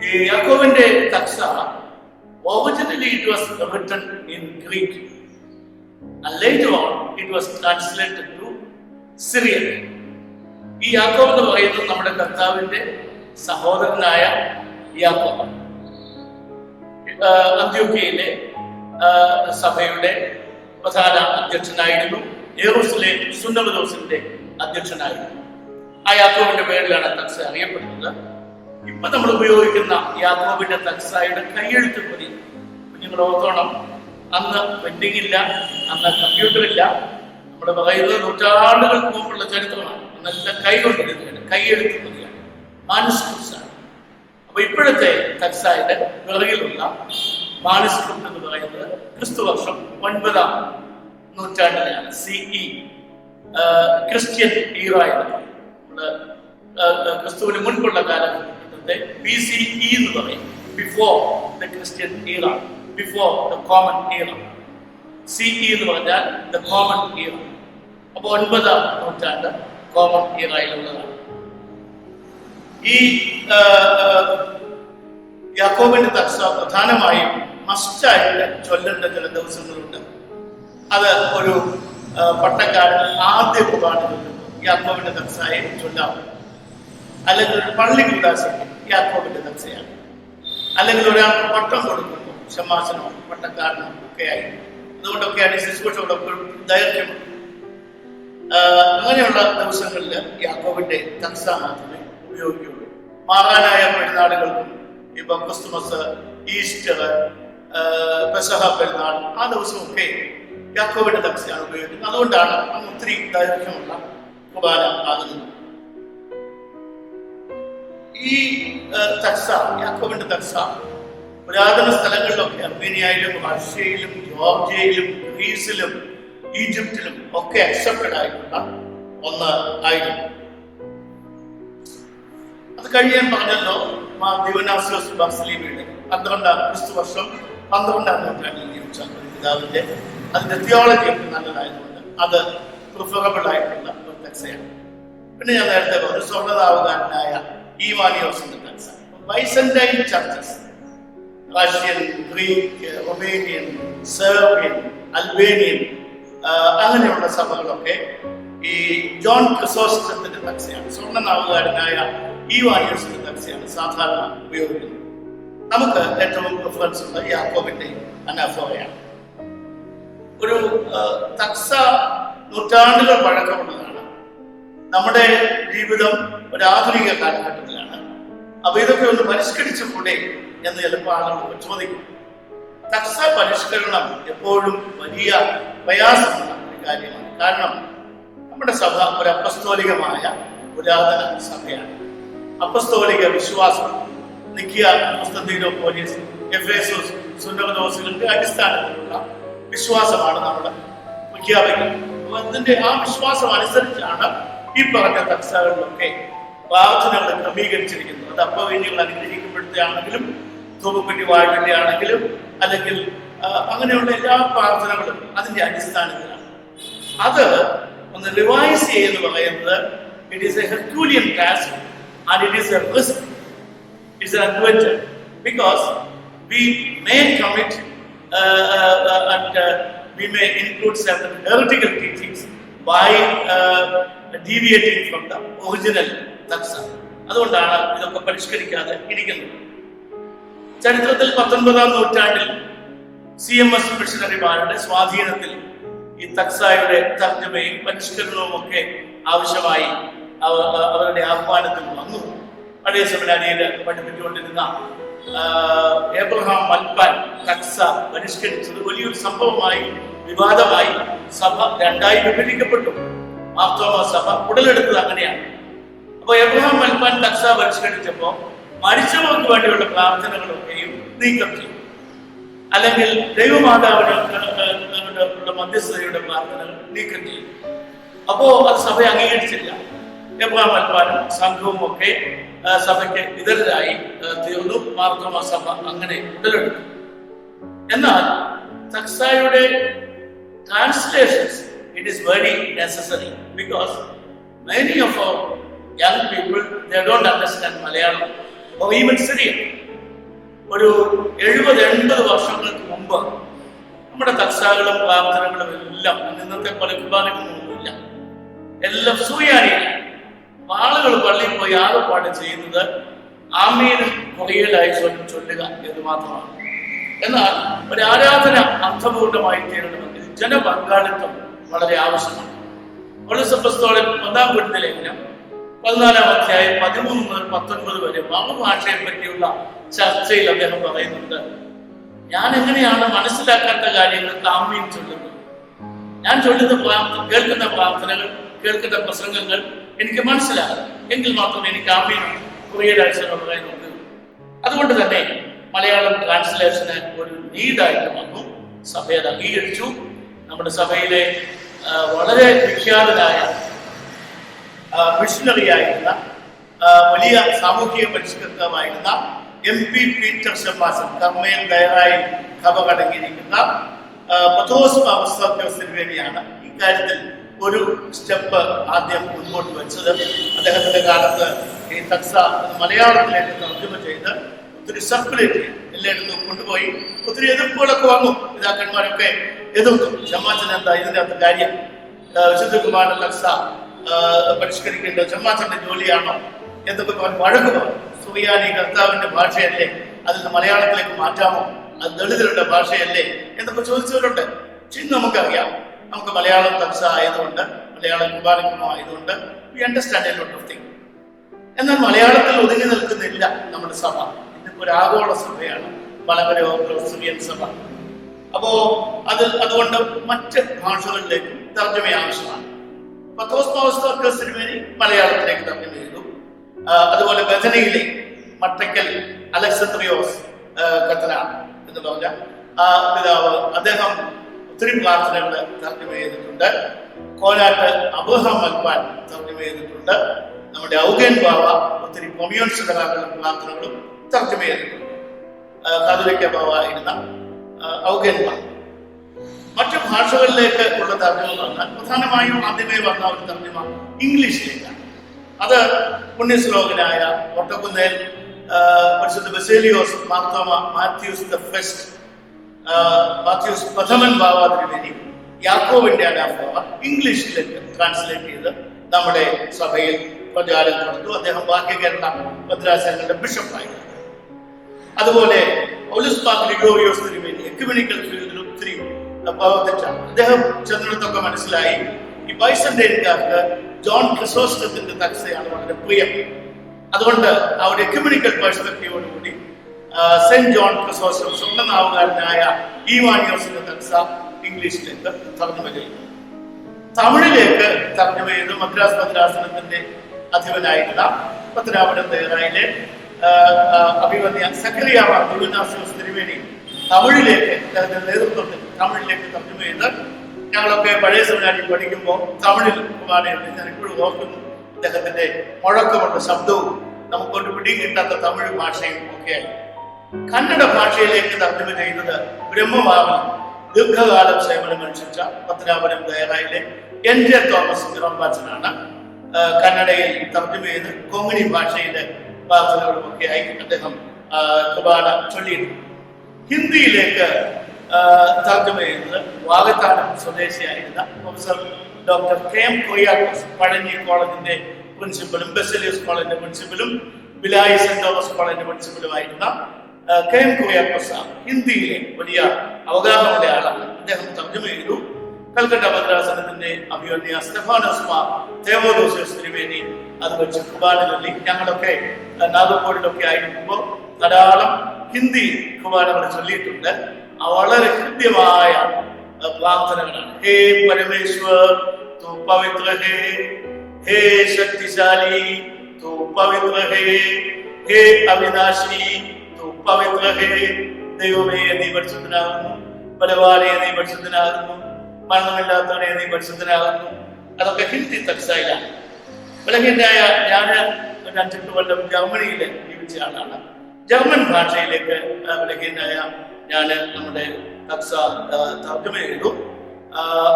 ഈ യാക്കോബിന്റെ തക്സ originally it was written in Greek and later on it was translated to Syriac. ഈ യാക്കോബ് എന്ന് പറയുന്നത് നമ്മുടെ കർത്താവിന്റെ സഹോദരനായ യാക്കോബ്. അന്ത്യോക്യയിലെ സഭയുടെ പ്രധാന അധ്യക്ഷനായിരുന്നു. യെരൂശലേം സുന്നതദോസിന്റെ അധ്യക്ഷനായിരുന്നു. ആ യാക്കോബിന്റെ പേരിലാണ് തക്സ അറിയപ്പെടുന്നത്. ഇപ്പൊ നമ്മൾ ഉപയോഗിക്കുന്ന യാക്കോബിന്റെ തക്സയുടെ കൈയെഴുത്ത് പ്രതി, കുഞ്ഞുങ്ങൾ ഓർത്തോണം, അന്ന് പ്രിന്റിംഗ് ഇല്ല, അന്ന് കമ്പ്യൂട്ടർ ഇല്ല. നമ്മൾ പറയുന്നത് നൂറ്റാണ്ടുകൾക്ക് മുമ്പുള്ള ചരിത്രമാണ്. അന്നെല്ലാം കൈകൊണ്ടിരുന്നത് കൈയെഴുത്ത് പ്രതിയാണ്, മാനുസ്ക്രിപ്റ്റ്സ് ആണ്. അപ്പൊ ഇപ്പോഴത്തെ തക്സയുടെ പിറകിലുള്ള മാനുസ്ക്രിപ്റ്റ് എന്ന് പറയുന്നത് ക്രിസ്തുവർഷം 9-ാം നൂറ്റാണ്ടിലാണ്. CE, ക്രിസ്ത്യൻ ഈറായാണ്. ക്രിസ്തുവിന് മുൻപുള്ള കാലഘട്ടത്തെ BCE എന്ന് പറയും, before the Christian era, before the common era. CE എന്ന് പറഞ്ഞാൽ ദ കോമൺ ഈറ. അപ്പോൾ 9-ാം നൂറ്റാണ്ട് കോമൺ ഈറയിലുള്ളതാണ്. ഈ യാക്കോബിന്റെ തക്സ പ്രധാനമായും മസ്റ്റായിട്ട് ചൊല്ലേണ്ട ചില ദിവസങ്ങളുണ്ട്. അത് ഒരു പട്ടക്കാരൻ ആദ്യ കുർബാന ചൊല്ലുമ്പോൾ യാക്കോബിന്റെ തക്സയെ ചൊല്ലാം. അല്ലെങ്കിൽ ഒരു പള്ളി കൂടാശയ്ക്ക് യാക്കോബിന്റെ തക്സയാണ്. അല്ലെങ്കിൽ ഒരാൾക്ക് പട്ടം കൊടുക്കുമ്പോൾ ശമാസനോ പട്ടക്കാരനോ ഒക്കെയായി. അതുകൊണ്ടൊക്കെയാണ് ഈ ശുശ്രൂഷകളൊക്കെ ദൈർഘ്യമുണ്ട്. അങ്ങനെയുള്ള ദിവസങ്ങളിൽ യാക്കോബിന്റെ തക്സ മാത്രമേ ഉപയോഗിക്കുകയുള്ളൂ. മാറാനായ പെരുന്നാളുകൾക്കും ഇപ്പൊ ക്രിസ്തുമസ്, ഈസ്റ്റർ, പെസഹ പെരുന്നാൾ, ആ ദിവസമൊക്കെ യാക്കോബിന്റെ തക്സയാണ് ഉപയോഗിക്കുന്നത്. അതുകൊണ്ടാണ് അന്ന് ഒത്തിരി ദൈർഘ്യമുള്ള കുർബാന ആകുന്നത്. ഈ തക്സ, യാക്കോബിന്റെ തക്സ പുരാതന സ്ഥലങ്ങളിലൊക്കെ അർമേനിയയിലും റഷ്യയിലും ജോർജിയയിലും ഗ്രീസിലും ഈജിപ്തിലും ഒക്കെ അക്സെപ്റ്റഡ് ആയിട്ടുള്ള ഒന്ന് ആയിരുന്നു. അത് കഴിഞ്ഞാൽ പറഞ്ഞല്ലോ ദീവന്നാസിയോസ് ബാസിലീബിയുടെ 12-ാം ക്രിസ്തുവർഷം 12-ാം നൂറ്റാണ്ടിൽ ജീവിച്ച പിതാവിന്റെ അതിന്റെ തിയോളജി ഒക്കെ നല്ലതായതുകൊണ്ട് അത് പ്രിഫറബിൾ ആയിട്ടുള്ള ഒരു തക്സയാണ്. പിന്നെ ഞാൻ നേരത്തെ പറഞ്ഞു സ്വർണ്ണതാവുകാരനായ ഈവാനിയോസിന്റെ തക്സ. Byzantine churches, Russian, Greek, Romanian, Serbian, Albanian അങ്ങനെയുള്ള സഭകളൊക്കെ ഈ ജോൺ ക്രിസോസ്റ്റത്തിന്റെ തക്സയാണ്, സ്വർണ്ണനാവുകാരനായ ഈവാനിയസിന്റെ തക്സയാണ് സാധാരണ ഉപയോഗിക്കുന്നത്. നമുക്ക് ഏറ്റവും പ്രിഫറൻസ് ഉള്ള യാക്കോബിന്റെ അനാഫോറയാണ്. ഒരു തക്സ നൂറ്റാണ്ടുകൾ പഴക്കമുള്ളതാണ്. നമ്മുടെ ജീവിതം ഒരു ആധുനിക കാലഘട്ടത്തിലാണ്. അപ്പൊ ഇതൊക്കെ ഒന്ന് പരിഷ്കരിച്ചുകൂടെ എന്ന് ചിലപ്പോൾ ആളുകൾ ചോദിക്കും. തക്സ പരിഷ്കരണം എപ്പോഴും വലിയ പ്രയാസമുള്ള ഒരു കാര്യമാണ്. കാരണം നമ്മുടെ സഭ ഒരു അപ്പസ്തോലികമായ പുരാതന സഭയാണ്. അപ്പസ്തോലിക വിശ്വാസം നിക്കിയ, കൊസ്തന്തീനോപ്പോലിസ്, എഫേസോസ്, സുന്നതദോസുകളുടെ അടിസ്ഥാനത്തിലുള്ള വിശ്വാസമാണ് നമ്മൾ പ്രഖ്യാപിക്കുന്നത്. അതിന്റെ ആ വിശ്വാസം അനുസരിച്ചാണ് ഈ പറഞ്ഞ തക്സകളിലൊക്കെ പ്രാർത്ഥനകൾ ക്രമീകരിച്ചിരിക്കുന്നത്. അത് അപ്പവേദികൾ അനുഗ്രഹിക്കപ്പെടുകയാണെങ്കിലും ധൂപപ്പെട്ടി വാഴ്വേണ്ടിയാണെങ്കിലും അല്ലെങ്കിൽ അങ്ങനെയുള്ള എല്ലാ പ്രാർത്ഥനകളും അതിന്റെ അടിസ്ഥാനത്തിലാണ്. അത് ഒന്ന് റിവൈസ് ചെയ്യുന്ന പറയുന്നത് it is a Herculean task and it is a risk, it's an adventure, because we may commit and we may include certain heretical teachings by deviating from the original taksa. അതുകൊണ്ടാണ് ഇതൊക്കെ പരിഷ്കരിക്കാതെ ഇരിക്കുന്നത്. ചരിത്രത്തിൽ 19-ാം നൂറ്റാണ്ടിൽ CMS മിഷണറിമാരുടെ സ്വാധീനത്തിൽ ഈ തക്സായുടെ തർജ്ജമയും പരിഷ്കരണവും ഒക്കെ ആവശ്യമായി അവരുടെ ആഹ്വാനത്തിൽ വന്നു. പഴയ സെമിനാരിയിൽ പഠിപ്പിച്ചുകൊണ്ടിരുന്ന എബ്രഹാം മൽപ്പാൻ തക്സ പരിഷ്കരിച്ചത് വലിയൊരു സംഭവമായി, വിവാദമായി. സഭ രണ്ടായി വിഭജിക്കപ്പെട്ടു. മാർത്തോമാ സഭ ഉടലെടുത്തത് അങ്ങനെയാണ്. അപ്പോൾ എബ്രഹാം മൽപ്പാൻ തക്സ പരിഷ്കരിച്ചപ്പോൾ മരിച്ചവർക്ക് വേണ്ടിയുള്ള പ്രാർത്ഥനകളൊക്കെയും നീക്കം ചെയ്യും, അല്ലെങ്കിൽ ദൈവമാതാവിനുള്ള മധ്യസ്ഥതയുടെ പ്രാർത്ഥനകൾ നീക്കം ചെയ്യും. അപ്പോ അത് സഭ അംഗീകരിച്ചില്ല. എബ്രഹാം മൽപ്പാനും സംഘവും ഒക്കെ സഭയ്ക്ക് ഇതരായി തീർന്നു. മാർത്തോമാ സഭ അങ്ങനെ ഉടലെടുത്തു. എന്നാൽ തക്സായുടെ translations it is very necessary, because many of our young people they don't understand Malayalam or even Syrian. ഒരു 70-80 വർഷങ്ങൾക്ക് മുമ്പ് നമ്മുടെ തക്സാകളും പ്രാർത്ഥനകളും എല്ലാം ഇന്നത്തെ പോലെ വിഭാഗങ്ങളൊന്നുമില്ല, എല്ലാം സൂയാനിയാണ്. ആളുകൾ പള്ളിയിൽ പോയി ആകെപ്പാട് ചെയ്യുന്നത് ആമീനും കൊറിയലായി ചൊല്ലുക എന്ന് മാത്രമാണ്. എന്നാൽ ഒരു ആരാധന അർത്ഥപൂർണമായി തീരണമെങ്കിൽ ജനപങ്കാളിത്തം വളരെ ആവശ്യമാണ്. പൗലോസ് അപ്പോസ്തലൻ 1-ാം കൊരിന്ത്യർ ലേഖനം 14-ാം അധ്യായം 13 മുതൽ 19 വരെ മാതൃഭാഷയെ പറ്റിയുള്ള ചർച്ചയിൽ അദ്ദേഹം പറയുന്നുണ്ട്, ഞാൻ എങ്ങനെയാണ് മനസ്സിലാക്കാത്ത കാര്യങ്ങൾ ആമീൻ ചൊല്ലുന്നത്? ഞാൻ കേൾക്കുന്ന പ്രാർത്ഥനകൾ, കേൾക്കുന്ന പ്രസംഗങ്ങൾ എനിക്ക് മനസ്സിലാകും, എങ്കിൽ മാത്രമേ എനിക്ക് ആമീൻ കൊറിയലായി പറയുന്നുള്ളൂ. അതുകൊണ്ട് തന്നെ മലയാളം ട്രാൻസ്ലേഷന് ഒരു നീഡായിട്ട് വന്നു. സഭ അത് അംഗീകരിച്ചു. നമ്മുടെ സഭയിലെ വളരെ വിഖ്യാതനായ മിഷണറിയായിരുന്ന വലിയ സാമൂഹിക പരിഷ്കർത്താവായിരുന്ന MP പീറ്റർ ഷമ്മാസൻ കർമ്മയിൽ ദയറായി കടങ്ങിയിരിക്കുന്ന പത്തോസ് അവസ്ഥയ്ക്ക് വേണ്ടിയാണ് ഇക്കാര്യത്തിൽ ഒരു സ്റ്റെപ്പ് ആദ്യം മുൻപോട്ട് വെച്ചത്. അദ്ദേഹത്തിന്റെ കാലത്ത് ഈ തക്സ മലയാളത്തിലേക്ക് തർജ്ജമ ചെയ്ത് ഒത്തിരി സർക്കുലേറ്റ് എല്ലായിടത്തും കൊണ്ടുപോയി. ഒത്തിരി എതിർപ്പുകളൊക്കെ വന്നു. പിതാക്കന്മാരൊക്കെ എതിർത്തു. ചമ്മാച്ചൻ എന്താ ഇതിൻ്റെ അകത്ത് കാര്യം? വിശുദ്ധ കുമാരൻ തക്സ പരിഷ്കരിക്കേണ്ടത് ചമ്മാച്ചന്റെ ജോലിയാണോ എന്നൊക്കെ വഴക്ക് പറഞ്ഞു. സുറിയാനി കർത്താവിന്റെ ഭാഷയല്ലേ, അതിന് മലയാളത്തിലേക്ക് മാറ്റാമോ? അത് ദളിതരുടെ ഭാഷയല്ലേ എന്നൊക്കെ ചോദിച്ചവരുണ്ട്. ഇന്ന് നമുക്കറിയാം, നമുക്ക് മലയാളം തക്സ ആയതുകൊണ്ട്, മലയാളം കുർബാനക്രമം ആയതുകൊണ്ട് we understand a lot of thing. എന്നാൽ മലയാളത്തിൽ ഒതുങ്ങി നിൽക്കുന്നില്ല നമ്മുടെ സഭ. ഇതിപ്പോ ഒരു ആഗോള സഭയാണ് മലങ്കര ക്രിസ്ത്യൻ സഭ. അപ്പോ അതുകൊണ്ട് മറ്റ് ഭാഷകളിലേക്ക് തർജ്ജമ ആവശ്യമാണ്. പത്തോസ് പൗലോസ് വേണ്ടി മലയാളത്തിലേക്ക് തർജ്ജമ ചെയ്തു. അതുപോലെ ബഥനയിലെ മട്ടക്കൽ അലക്സാന്ദ്രിയോസ് കത്തന എന്ന് പറഞ്ഞ പിതാവ്, അദ്ദേഹം ഒത്തിരി പ്രാർത്ഥനകൾ തർജ്ജമ ചെയ്തിട്ടുണ്ട്. കോലാട്ട് അബ്രഹാം മൽപ്പാൻ തർജ്ജമ ചെയ്തിട്ടുണ്ട്. നമ്മുടെ ഔഗേൻ ബാവ ഒത്തിരി കൊമ്യൂൺ സദാക്കളും പ്രാർത്ഥനകളും തർജ്ജമ ചെയ്തിട്ടുണ്ട്. കാതോലിക്ക ബാവ ആയിരുന്ന ഔഗേൻ ബാവ. മറ്റു ഭാഷകളിലേക്ക് ഉള്ള തർജ്ജമ വന്നാൽ പ്രധാനമായും ആദ്യമേ വന്ന ഒരു തർജ്ജമ ഇംഗ്ലീഷിലേക്കാണ്. അത് പുണ്യശ്ലോകനായ ഒട്ടക്കുന്നേൽ പരിശുദ്ധ ബസേലിയോസ് മാർത്തോമ മാത്യൂസ് ദ ഫസ്റ്റ്, മാത്യൂസ് പ്രഥമൻ ബാവ തിരുമേനി യാക്കോബിന്റെ അനാഫോമ ഇംഗ്ലീഷിലേക്ക് ട്രാൻസ്ലേറ്റ് ചെയ്ത് നമ്മുടെ സഭയിൽ പ്രചാരം കൊടുത്തു. അദ്ദേഹം ബാഹ്യകേരള ഭദ്രാസനങ്ങളുടെ ബിഷപ്പായി. അതുപോലെ പൗലോസ് മാർ ഗ്രിഗോറിയോസ് തിരുമേനി എക്യുമെനിക്കൽ ഫീൽഡിൽ ഒത്തിരി പ്രവർത്തിച്ചാണ്. അദ്ദേഹം ചെന്നിടത്തൊക്കെ മനസ്സിലായി ഈ ബൈസന്റൈൻകാർക്ക് ജോൺ ക്രിസോസ്റ്റത്തിന്റെ തക്സയാണ് വളരെ പ്രിയം. അതുകൊണ്ട് അവരുടെ എക്യുമെനിക്കൽ പെർസ്പെക്റ്റീവോടുകൂടി സെന്റ് ജോൺ ക്രിസോസ്റ്റം സ്വന്തം നാവുകാരനായ ഈവാനിയോസിന്റെ തക്സ ഇംഗ്ലീഷിലേക്ക് തർജ്ജമ ചെയ്തു. തമിഴിലേക്ക് തർജ്ജമ ചെയ്ത് മദ്രാസ് ഭദ്രാസനത്തിന്റെ അധിപനായിരുന്ന പത്തനാപുരം തേറായിലെ അഭിവന്യ സക്കറിയാമ ദിവനാസിയോസ് തിരുമേനി തമിഴിലേക്ക് അദ്ദേഹത്തിന്റെ നേതൃത്വത്തിൽ തമിഴിലേക്ക് തർജ്ജമ ചെയ്ത് ഞങ്ങളൊക്കെ പഴയ സെമിനാരിൽ പഠിക്കുമ്പോൾ തമിഴിൽ കുമാരനുണ്ട്. ഞാൻ ഇപ്പോഴും ഓർക്കുന്നു അദ്ദേഹത്തിന്റെ മുഴക്കമുള്ള ശബ്ദവും നമുക്കൊരു പിടിയും കിട്ടാത്ത തമിഴ് ഭാഷയും ഒക്കെയായി. കന്നഡ ഭാഷയിലേക്ക് തർജ്ജമ ചെയ്യുന്നത് ബ്രഹ്മവാമൻ ദീർഘകാലം സേവനമനുഷ്ഠിച്ച പത്തനാപുരം ദയറായിലെ എൻ ജെ തോമസ് റംബാച്ചനാണ് കന്നഡയിൽ തർജ്ജമ ചെയ്ത് കൊങ്ങിണി ഭാഷയിലെ പ്രാർത്ഥനകളുമൊക്കെയായി അദ്ദേഹം കുർബാന ചൊല്ലിയിരുന്നു. ഹിന്ദിയിലേക്ക് തർജ്ജമ ചെയ്യുന്നത് വാകത്താനം സ്വദേശിയായിരുന്ന professor doctor K M Kuriakose Pazhanji കോളേജിന്റെ പ്രിൻസിപ്പലും ബെസേലിയസ് കോളേജിന്റെ പ്രിൻസിപ്പലും ബിലായി സെന്റ് തോമസ് കോളേജിന്റെ പ്രിൻസിപ്പലുമായിരുന്ന കെ എം കുര്യാക്കോസ് ഹിന്ദിയിലെ വലിയ അവഗാഹമുള്ള ആളാണ്. അദ്ദേഹം തർജ്ജമ ചെയ്തു. കൽക്കട്ട ഭദ്രാസനത്തിന്റെ അഭിവന്യ സ്തെഫാനോസ് മാർ തേവോദോസിയോസ് തിരുമേനി അത് വെച്ച് കുർബാന ചൊല്ലി. ഞങ്ങളൊക്കെ നാഗർകോവിലൊക്കെ ആയിരിക്കുമ്പോൾ ധാരാളം ഹിന്ദി കുർബാനകൾ ചൊല്ലിയിട്ടുണ്ട്. വളരെ ഹൃദ്യമായ പ്രാർത്ഥനകളാണ്. ഹേ പരമേശ്വർ തൂ പവിത്ര ഹേ, ഹേ ശക്തിശാലി തൂ പവിത്ര ഹേ, ഹേ അവിനാശി തൂ പവിത്ര ഹേ. ദൈവമേ നീ പരിശുദ്ധനാകുന്നു, ബലവാനെ നീ പരിശുദ്ധനാകുന്നു, മരണമില്ലാത്തവനെ നീ പരിശുദ്ധനാകുന്നു. അതൊക്കെ ഹിന്ദി തക്സയിലാണ്. ബലഹീനായ ഞാൻ 5-8 കൊല്ലം ജർമ്മനിയിൽ ജീവിച്ച ആളാണ്. ജർമ്മൻ ഭാഷയിലേക്ക് ബലഹീനായ ഞാൻ നമ്മുടെ തക്സ തർജ്ജമ ചെയ്തു.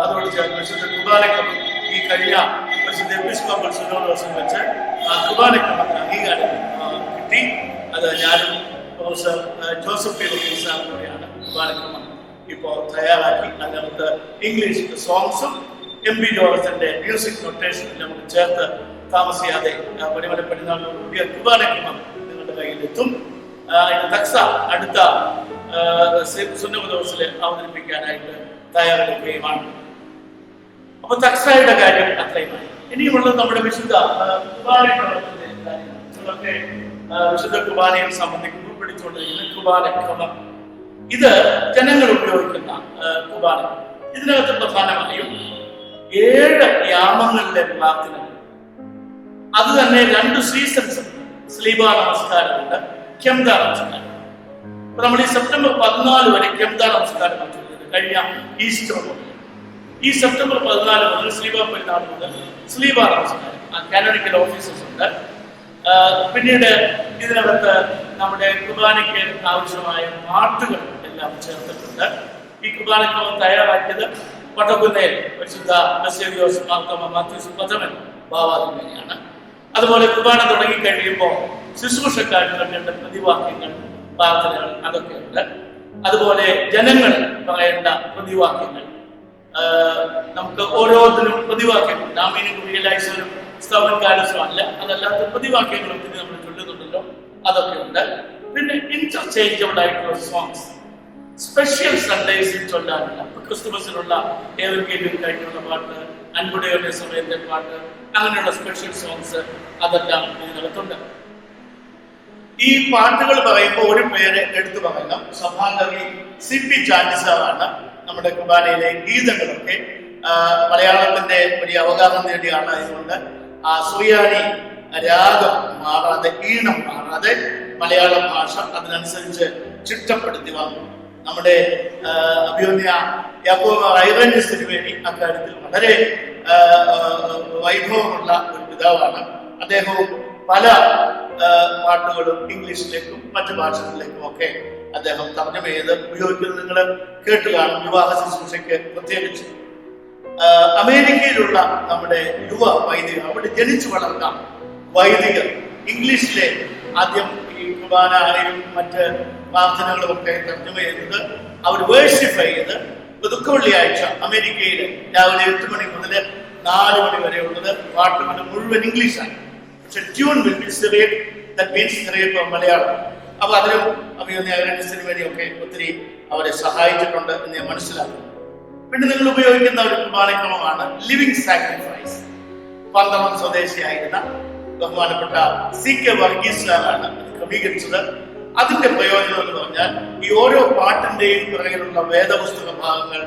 അതോട് ചേർന്ന് വിശുദ്ധ കുർബാനക്രമം ഈ കഴിഞ്ഞ വിശുദ്ധ എപ്പിസ്കോപ്പൽ സിനോഡോസിൽ വെച്ച് കുർബാനക്രമത്തിന് അംഗീകാരം കിട്ടി. അത് ഞാനും പ്രൊഫസർ ജോസഫ് പി സാറിലൂടെയാണ് കുർബാനക്രമം ഇപ്പോൾ തയ്യാറാക്കി. അതിനകത്ത് ഇംഗ്ലീഷ് സോങ്സും എം പി ജോർജിന്റെ മ്യൂസിക് നൊട്ടേഷനും നമുക്ക് ചേർത്ത് താമസിയാതെ പരിമല പെരുന്നാളിനോട് കൂടിയ കുർബാനക്രമം നിങ്ങളുടെ കയ്യിലെത്തും. തക്സ അടുത്ത സുന്നത ദിവസത്തിൽ അവതരിപ്പിക്കാനായിട്ട് തയ്യാറെടുക്കുകയുമാണ്. അപ്പൊ തക്സയുടെ കാര്യം അത്രയുമായി. ഇനിയുമുള്ളത് നമ്മുടെ വിശുദ്ധ കുർബാനക്രമത്തിന്റെ കാര്യങ്ങൾ. നിങ്ങളൊക്കെ വിശുദ്ധ കുർബാനയെ സംബന്ധിക്കുന്നു പിടിച്ചുകൊണ്ടിരിക്കുന്ന കുർബാനക്രമം. ഇത് ജനങ്ങൾ ഉപയോഗിക്കുന്ന കുർബാന. ഇതിനകത്ത് പ്രധാനമായും 7 യാമങ്ങളിലെ പ്രാർത്ഥന. അത് തന്നെ 2 സീസൺസ് ഉണ്ട്. സ്ലീബ നമസ്കാരമുണ്ട്, ഖെംദ നമസ്കാരം. അപ്പൊ നമ്മൾ ഈ സെപ്റ്റംബർ 14 വരെ ഖെംദ നമസ്കാരം ചൊല്ലുന്നത് കഴിഞ്ഞ ഈസ്റ്റർ മുതൽ. ഈ സെപ്റ്റംബർ 14 മുതൽ സ്ലീബ പെരുന്നാൾ മുതൽ സ്ലീബ നമസ്കാരം കാനോനിക്കൽ ഓഫീസേഴ്സ് ഉണ്ട്. പിന്നീട് ഇതിനകത്ത് നമ്മുടെ കുർബാനയ്ക്ക് ആവശ്യമായ പാട്ടുകൾ എല്ലാം ചേർത്തിട്ടുണ്ട്. ഈ കുർബാനക്രമം തയ്യാറാക്കിയത് വട്ടക്കുന്നേൽ പരിശുദ്ധ ബസേലിയോസ് മാർത്തോമ മാത്യൂസ് പ്രഥമൻ ബാവ തിരുമേനിയാണ്. അതുപോലെ കുർബാന തുടങ്ങി കഴിയുമ്പോൾ ശുശ്രൂഷക്കാർക്ക് വേണ്ട പ്രതിവാക്യങ്ങൾ, പ്രാർത്ഥനകൾ അതൊക്കെ ഉണ്ട്. അതുപോലെ ജനങ്ങൾ പറയേണ്ട പ്രതിവാക്യങ്ങൾ, നമുക്ക് ഓരോന്നിനും പ്രതിവാക്യങ്ങളുണ്ട്. ആമീനും റിയലൈസറും സ്തവൻകാലസും അല്ല, അതല്ലാത്ത പ്രതിവാക്യങ്ങളും പിന്നെ നമ്മൾ ചൊല്ലുന്നുണ്ടല്ലോ, അതൊക്കെ ഉണ്ട്. പിന്നെ ഇന്റർചേഞ്ചബിൾ ആയിട്ടുള്ള സോങ്സ് സ്പെഷ്യൽ സൺഡേസിൽ ചൊല്ലാറില്ല. ക്രിസ്തുമസിനുള്ള ഏതൊക്കെയും കഴിഞ്ഞുള്ള പാട്ട്, അൻപുടയുടെ സമയത്തെ പാട്ട്, അങ്ങനെയുള്ള സ്പെഷ്യൽ സോങ്സ് അതെല്ലാം ഇതിനകത്തുണ്ട്. ഈ പാട്ടുകൾ പറയുമ്പോൾ ഒരു പേര് എടുത്തു പറയണം. സഭാംഗി CP ചാണ്ടിസാറാണ്. നമ്മുടെ കുർബാനയിലെ ഗീതങ്ങളൊക്കെ മലയാളത്തിന്റെ വലിയ അവകാശം നേടിയ ആളായതുകൊണ്ട് ആ സുറിയാനി രാഗം മാറാതെ, ഈണം മാറാതെ മലയാള ഭാഷ അതിനനുസരിച്ച് ചിട്ടപ്പെടുത്തി വന്നു. നമ്മുടെ അഭിവന്യ യാക്കോബ് ഐറേനിയസിന് വേണ്ടി അക്കാര്യത്തിൽ വളരെ വൈഭവമുള്ള ഒരു പിതാവാണ്. അദ്ദേഹവും പല പാട്ടുകളും ഇംഗ്ലീഷിലേക്കും മറ്റു ഭാഷകളിലേക്കും ഒക്കെ അദ്ദേഹം തർജ്ജമ ചെയ്ത് ഉപയോഗിക്കുന്നത് നിങ്ങൾ കേട്ട് കാണും. വിവാഹ ശുശ്രൂഷയ്ക്ക് പ്രത്യേകിച്ച് അമേരിക്കയിലുള്ള നമ്മുടെ യുവ വൈദികർ, അവിടെ ജനിച്ചു വളർന്ന വൈദികർ ഇംഗ്ലീഷിലെ ആദ്യം ഈ കുർബാന ആരെയും മറ്റ് പ്രാർത്ഥനകളും ഒക്കെ തർജ്ജമ ചെയ്തത് അവർ വേഴ്സിഫൈ ചെയ്ത് ദുഃഖ വെള്ളിയാഴ്ച അമേരിക്കയിൽ രാവിലെ 8 മണി മുതൽ 4 മണി വരെ ഉള്ളത് പാട്ടുകൾ മുഴുവൻ ഇംഗ്ലീഷാണ്. പക്ഷെ tune will be Syrian, that means Syrian Malayalam. അപ്പൊ അതിലും അഭിനന്ദനത്തിന് വേണ്ടിയൊക്കെ ഒത്തിരി അവരെ സഹായിച്ചിട്ടുണ്ട് എന്ന് ഞാൻ മനസ്സിലാക്കുന്നു. പിന്നെ നിങ്ങൾ ഉപയോഗിക്കുന്ന ഒരു കുർബാനക്രമമാണ് ലിവിങ് സാക്രിഫൈസ്. പന്തളം സ്വദേശിയായിരുന്ന ബഹുമാനപ്പെട്ട CK വർഗീസ് സാറാണ് ക്രമീകരിച്ചത്. അതിന്റെ പ്രയോജനം എന്ന് പറഞ്ഞാൽ ഈ ഓരോ പാട്ടിന്റെയും പിറകിലുള്ള വേദപുസ്തക ഭാഗങ്ങൾ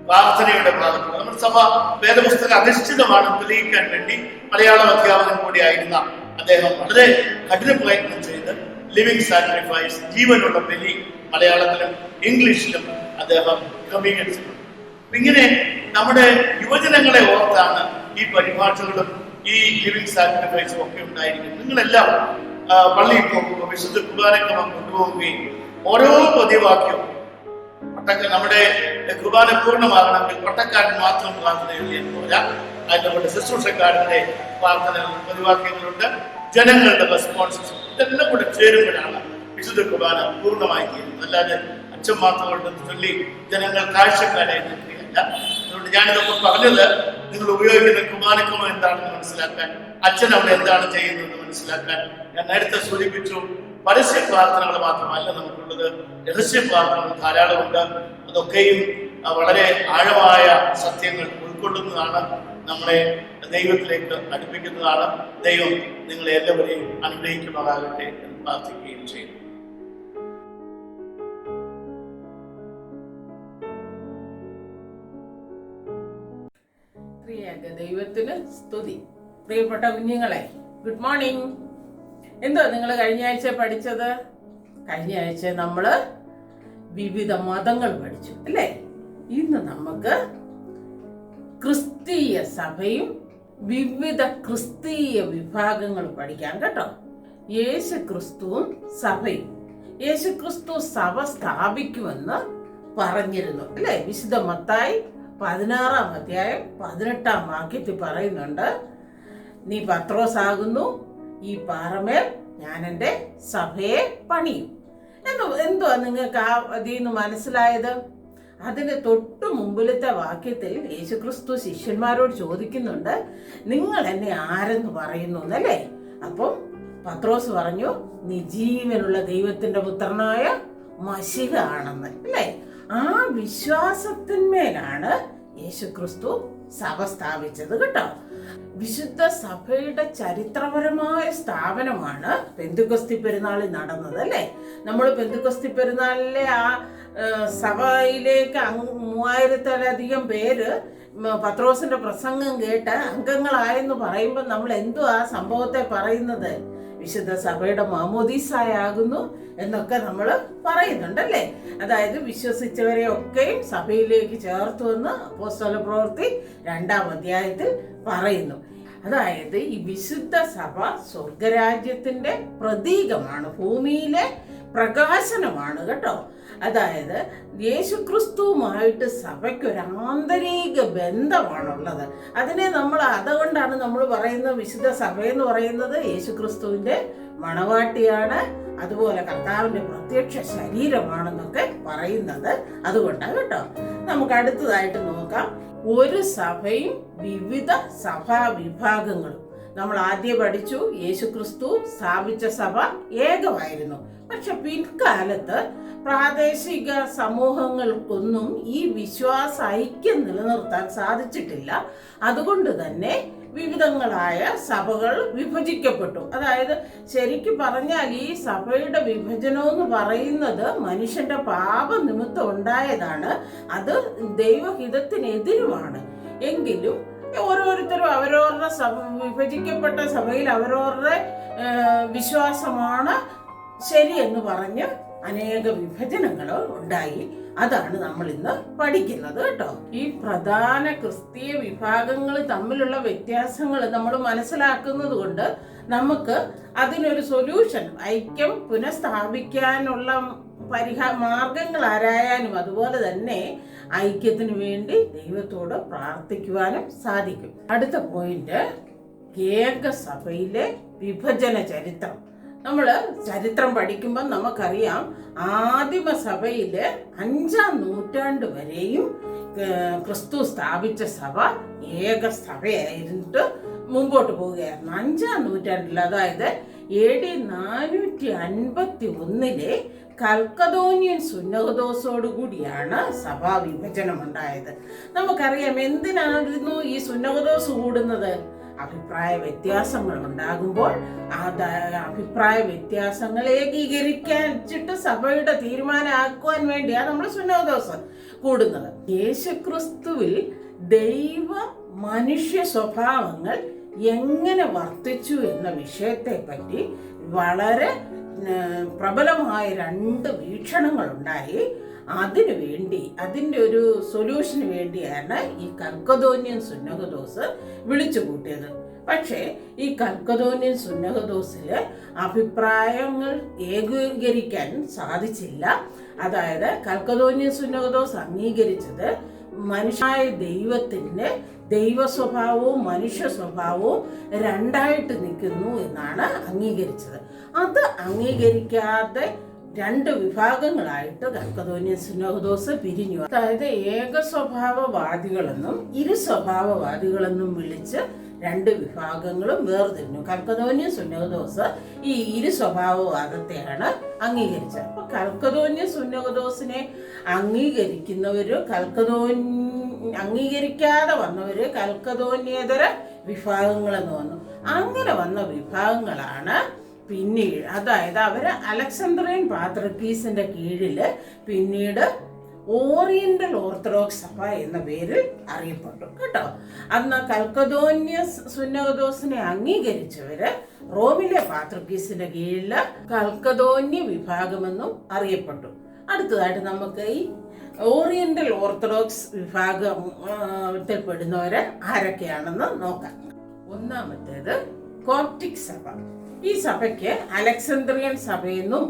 പ്രാർത്ഥനയുടെ ഭാഗത്ത് നമ്മുടെ സഭ വേദപുസ്തക അധിഷ്ഠിതമാണ് തെളിയിക്കാൻ വേണ്ടി മലയാളം അധ്യാപകൻ കൂടിയായിരുന്ന അദ്ദേഹം വളരെ കഠിന പ്രയത്നം ചെയ്ത് ലിവിങ് സാക്രിഫൈസ്, ജീവനുള്ള ബലി മലയാളത്തിലും ഇംഗ്ലീഷിലും അദ്ദേഹം ക്രമീകരിച്ചിട്ടുണ്ട്. ഇങ്ങനെ നമ്മുടെ യുവജനങ്ങളെ ഓർത്താണ് ഈ പരിഭാഷകളും ഈ ലിവിങ് സാക്രിഫൈസും ഒക്കെ ഉണ്ടായിരിക്കും. നിങ്ങളെല്ലാം പള്ളിയിൽ പോകുമ്പോൾ വിശുദ്ധ കുർബാനക്രമം കൊണ്ടുപോവുകയും ഓരോ പതിവാക്യവും നമ്മുടെ കുർബാന പൂർണ്ണമാകണമെങ്കിൽ പട്ടക്കാരൻ മാത്രം പ്രാർത്ഥന എഴുതിയെന്ന് പോരാ, അതിന്റെ ശുശ്രൂഷക്കാരന്റെ പ്രാർത്ഥനകൾ പതിവാക്യങ്ങളുണ്ട്, ജനങ്ങളുടെ റെസ്പോൺസസ്, ഇതെല്ലാം കൂടെ ചേരുമ്പോഴാണ് വിശുദ്ധ കുർബാന പൂർണ്ണമായി തീരുന്നത്. അല്ലാതെ അച്ഛൻ മാത്രം ചൊല്ലി ജനങ്ങൾ കാഴ്ചക്കാരായി നിൽക്കുകയല്ല. അതുകൊണ്ട് ഞാനിതൊക്കെ പറഞ്ഞത് നിങ്ങൾ ഉപയോഗിക്കുന്ന കുർബാനക്രമം എന്താണെന്ന് മനസ്സിലാക്കാൻ, അച്ഛൻ അവിടെ എന്താണ് ചെയ്യുന്നതെന്ന് മനസ്സിലാക്കാൻ. ഞാൻ നേരത്തെ സൂചിപ്പിച്ചു, പരസ്യ പ്രാർത്ഥനകൾ മാത്രമല്ല നമുക്കുള്ളത്, രഹസ്യ പ്രാർത്ഥനകൾ ധാരാളമുണ്ട്. അതൊക്കെയും വളരെ ആഴമായ സത്യങ്ങൾ ഉൾക്കൊള്ളുന്നതാണ്, നമ്മളെ ദൈവത്തിലേക്ക് അടുപ്പിക്കുന്നതാണ്. ദൈവം നിങ്ങളെ എല്ലാവരെയും അനുഗ്രഹിക്കുമാറാകട്ടെ എന്ന് പ്രാർത്ഥിക്കുകയും ചെയ്യുന്നു. ദൈവത്തിന് സ്തുതി. പ്രിയപ്പെട്ട കുഞ്ഞുങ്ങളെ, ഗുഡ് മോർണിംഗ്. എന്തോ നിങ്ങൾ കഴിഞ്ഞ ആഴ്ച പഠിച്ചത്? കഴിഞ്ഞ ആഴ്ച നമ്മള് വിവിധ മതങ്ങൾ പഠിച്ചു അല്ലേ? ഇന്ന് നമുക്ക് ക്രിസ്തീയ സഭയും വിവിധ ക്രിസ്തീയ വിഭാഗങ്ങൾ പഠിക്കാം കേട്ടോ. യേശു ക്രിസ്തുവും സഭയും. യേശു ക്രിസ്തു സഭ സ്ഥാപിക്കുമെന്ന് പറഞ്ഞിരുന്നു അല്ലേ? വിശുദ്ധ മത്തായി 16-ാം അധ്യായം 18-ാം വാക്യത്തിൽ പറയുന്നുണ്ട്, നീ പത്രോസ് ആകുന്നു, ഈ പാറമേൽ ഞാൻ എൻ്റെ സഭയെ പണിയും. എന്തുവാ നിങ്ങൾക്ക് അതിൽ നിന്ന് മനസ്സിലായത്? അതിന് തൊട്ടു മുമ്പിലത്തെ വാക്യത്തിൽ യേശുക്രിസ്തു ശിഷ്യന്മാരോട് ചോദിക്കുന്നുണ്ട്, നിങ്ങൾ എന്നെ ആരെന്ന് പറയുന്നു എന്നല്ലേ? അപ്പം പത്രോസ് പറഞ്ഞു, നീ ജീവനുള്ള ദൈവത്തിന്റെ പുത്രനായ മശിഹ ആണെന്ന് അല്ലേ? ആ വിശ്വാസത്തിന്മേലാണ് യേശുക്രിസ്തു സഭ സ്ഥാപിച്ചത് കേട്ടോ. വിശുദ്ധ സഭയുടെ ചരിത്രപരമായ സ്ഥാപനമാണ് പെന്തക്കോസ്തി പെരുന്നാളിൽ നടന്നത് അല്ലേ? നമ്മൾ പെന്തക്കോസ്തി പെരുന്നാളിലെ ആ സഭയിലേക്ക് 3000-ത്തിലധികം പേര് പത്രോസിന്റെ പ്രസംഗം കേട്ട് അംഗങ്ങളായെന്ന് പറയുമ്പോൾ നമ്മൾ എന്തുവാ ആ സംഭവത്തെ പറയുന്നത്? വിശുദ്ധ സഭയുടെ മാമോദീസായാകുന്നു എന്നൊക്കെ നമ്മൾ പറയുന്നുണ്ടല്ലേ? അതായത് വിശ്വസിച്ചവരെ ഒക്കെയും സഭയിലേക്ക് ചേർത്തുവെന്ന് അപ്പോസ്തല പ്രവൃത്തി 2-ാം അധ്യായത്തിൽ പറയുന്നു. അതായത് ഈ വിശുദ്ധ സഭ സ്വർഗരാജ്യത്തിന്റെ പ്രതീകമാണ്, ഭൂമിയിലെ പ്രകാശനമാണ് കേട്ടോ. അതായത് യേശുക്രിസ്തുവുമായിട്ട് സഭയ്ക്കൊരു ആന്തരിക ബന്ധമാണുള്ളത്. അതിനെ അതുകൊണ്ടാണ് നമ്മൾ പറയുന്നത് വിശുദ്ധ സഭയെന്ന് പറയുന്നത് യേശുക്രിസ്തുവിന്റെ മണവാട്ടിയാണ്, അതുപോലെ കർത്താവിന്റെ പ്രത്യക്ഷ ശരീരമാണെന്നൊക്കെ പറയുന്നത് അതുകൊണ്ടാണ് കേട്ടോ. നമുക്ക് അടുത്തതായിട്ട് നോക്കാം, ഒരു സഭയും വിവിധ സഭാ വിഭാഗങ്ങളും. നമ്മൾ ആദ്യം പഠിച്ചു യേശുക്രിസ്തു സ്ഥാപിച്ച സഭ ഏകമായിരുന്നു. പക്ഷെ പിൽക്കാലത്ത് പ്രാദേശിക സമൂഹങ്ങൾക്കൊന്നും ഈ വിശ്വാസ ഐക്യം നിലനിർത്താൻ സാധിച്ചിട്ടില്ല. അതുകൊണ്ട് തന്നെ വിവിധങ്ങളായ സഭകൾ വിഭജിക്കപ്പെട്ടു. അതായത് ശരിക്കും പറഞ്ഞാൽ ഈ സഭയുടെ വിഭജനം എന്ന് പറയുന്നത് മനുഷ്യന്റെ പാപനിമിത്തം ഉണ്ടായതാണ്. അത് ദൈവഹിതത്തിനെതിരുമാണ്. എങ്കിലും ഓരോരുത്തരും അവരവരുടെ വിഭജിക്കപ്പെട്ട സഭയിൽ അവരവരുടെ വിശ്വാസമാണ് ശരിയെന്ന് പറഞ്ഞ് അനേക വിഭജനങ്ങൾ ഉണ്ടായി. അതാണ് നമ്മൾ ഇന്ന് പഠിക്കുന്നത് കേട്ടോ. ഈ പ്രധാന ക്രിസ്തീയ വിഭാഗങ്ങൾ തമ്മിലുള്ള വ്യത്യാസങ്ങൾ നമ്മൾ മനസ്സിലാക്കുന്നത് കൊണ്ട് നമുക്ക് അതിനൊരു സൊല്യൂഷൻ, ഐക്യം പുനഃസ്ഥാപിക്കാനുള്ള മാർഗങ്ങൾ ആരായാനും അതുപോലെ തന്നെ ഐക്യത്തിന് വേണ്ടി ദൈവത്തോട് പ്രാർത്ഥിക്കുവാനും സാധിക്കും. അടുത്ത പോയിന്റ്, ഏകസഭയിലെ വിഭജന ചരിത്രം. നമ്മൾ ചരിത്രം പഠിക്കുമ്പോൾ നമുക്കറിയാം ആദിമസഭയില് 5-ാം നൂറ്റാണ്ട് വരെയും ക്രിസ്തു സ്ഥാപിച്ച സഭ ഏക സഭയായിട്ട് മുമ്പോട്ട് പോവുകയായിരുന്നു. 5-ാം നൂറ്റാണ്ടിൽ, അതായത് AD 451 കൽക്കദോനിയൻ സുന്നഹദോസോടു കൂടിയാണ് സഭാ വിഭജനം ഉണ്ടായത്. നമുക്കറിയാം എന്തിനായിരുന്നു ഈ സുന്നഹദോസ് കൂടുന്നത്? അഭിപ്രായ വ്യത്യാസങ്ങൾ ഉണ്ടാകുമ്പോൾ ആ അഭിപ്രായ വ്യത്യാസങ്ങൾ ഏകീകരിച്ചിട്ട് സഭയുടെ തീരുമാനമാക്കുവാൻ വേണ്ടിയാണ് നമ്മൾ സുന്നഹദോസ് കൂടുന്നത്. യേശുക്രിസ്തുവിൽ ദൈവ മനുഷ്യ സ്വഭാവങ്ങൾ എങ്ങനെ വർത്തിച്ചു എന്ന വിഷയത്തെ പറ്റി വളരെ പ്രബലമായ 2 വീക്ഷണങ്ങളുണ്ടായി. അതിൻ്റെ ഒരു സൊല്യൂഷന് വേണ്ടിയാണ് ഈ കൽക്കദോനിയൻ സുന്നഹദോസ് വിളിച്ചു കൂട്ടിയത്. പക്ഷേ ഈ കൽക്കദോനിയൻ സുന്നഹദോസില് അഭിപ്രായങ്ങൾ ഏകീകരിക്കാൻ സാധിച്ചില്ല. അതായത് കൽക്കദോനിയൻ സുന്നഹദോസ് അംഗീകരിച്ചത് മനുഷ്യായ ദൈവത്തിൻ്റെ ദൈവ സ്വഭാവവും മനുഷ്യ സ്വഭാവവും 2ആയിട്ട് നിൽക്കുന്നു എന്നാണ് അംഗീകരിച്ചത്. അത് അംഗീകരിക്കാതെ 2 വിഭാഗങ്ങളായിട്ട് കൽക്കദോനിയൻ സുന്നഹദോസ് പിരിഞ്ഞു. അതായത് ഏക സ്വഭാവവാദികളെന്നും ഇരു സ്വഭാവവാദികളെന്നും വിളിച്ച് 2 വിഭാഗങ്ങളും വേർതിരിഞ്ഞു. കൽക്കദോനിയൻ സുന്നഹദോസ് ഈ ഇരു സ്വഭാവവാദത്തെയാണ് അംഗീകരിച്ചത്. അപ്പൊ കൽക്കദോനിയൻ സുന്നഹദോസിനെ അംഗീകരിക്കുന്നവര് അംഗീകരിക്കാതെ വന്നവര് കൽക്കദോന്യേതര വിഭാഗങ്ങളെന്ന് വന്നു. അങ്ങനെ വന്ന വിഭാഗങ്ങളാണ് പിന്നീട്, അതായത് അവര് അലക്സാണ്ട്രിയൻ പാത്രിക്കീസിന്റെ കീഴില് പിന്നീട് ഓറിയന്റൽ ഓർത്തഡോക്സ് സഭ എന്ന പേരിൽ അറിയപ്പെട്ടു കേട്ടോ. അന്ന് കൽക്കദോന്യ സുന്നഹദോസിനെ അംഗീകരിച്ചവര് റോമിലെ പാത്രിക്കീസിന്റെ കീഴില് കൽക്കദോന്യ വിഭാഗമെന്നും അറിയപ്പെട്ടു. അടുത്തതായിട്ട് നമുക്ക് ഈ ഓറിയന്റൽ ഓർത്തഡോക്സ് വിഭാഗത്തിൽ പെടുന്നവര് ആരൊക്കെയാണെന്ന് നോക്കാം. ഒന്നാമത്തേത് കോപ്റ്റിക് സഭ. ഈ സഭയ്ക്ക് അലക്സാണ്ട്രിയൻ സഭയെന്നും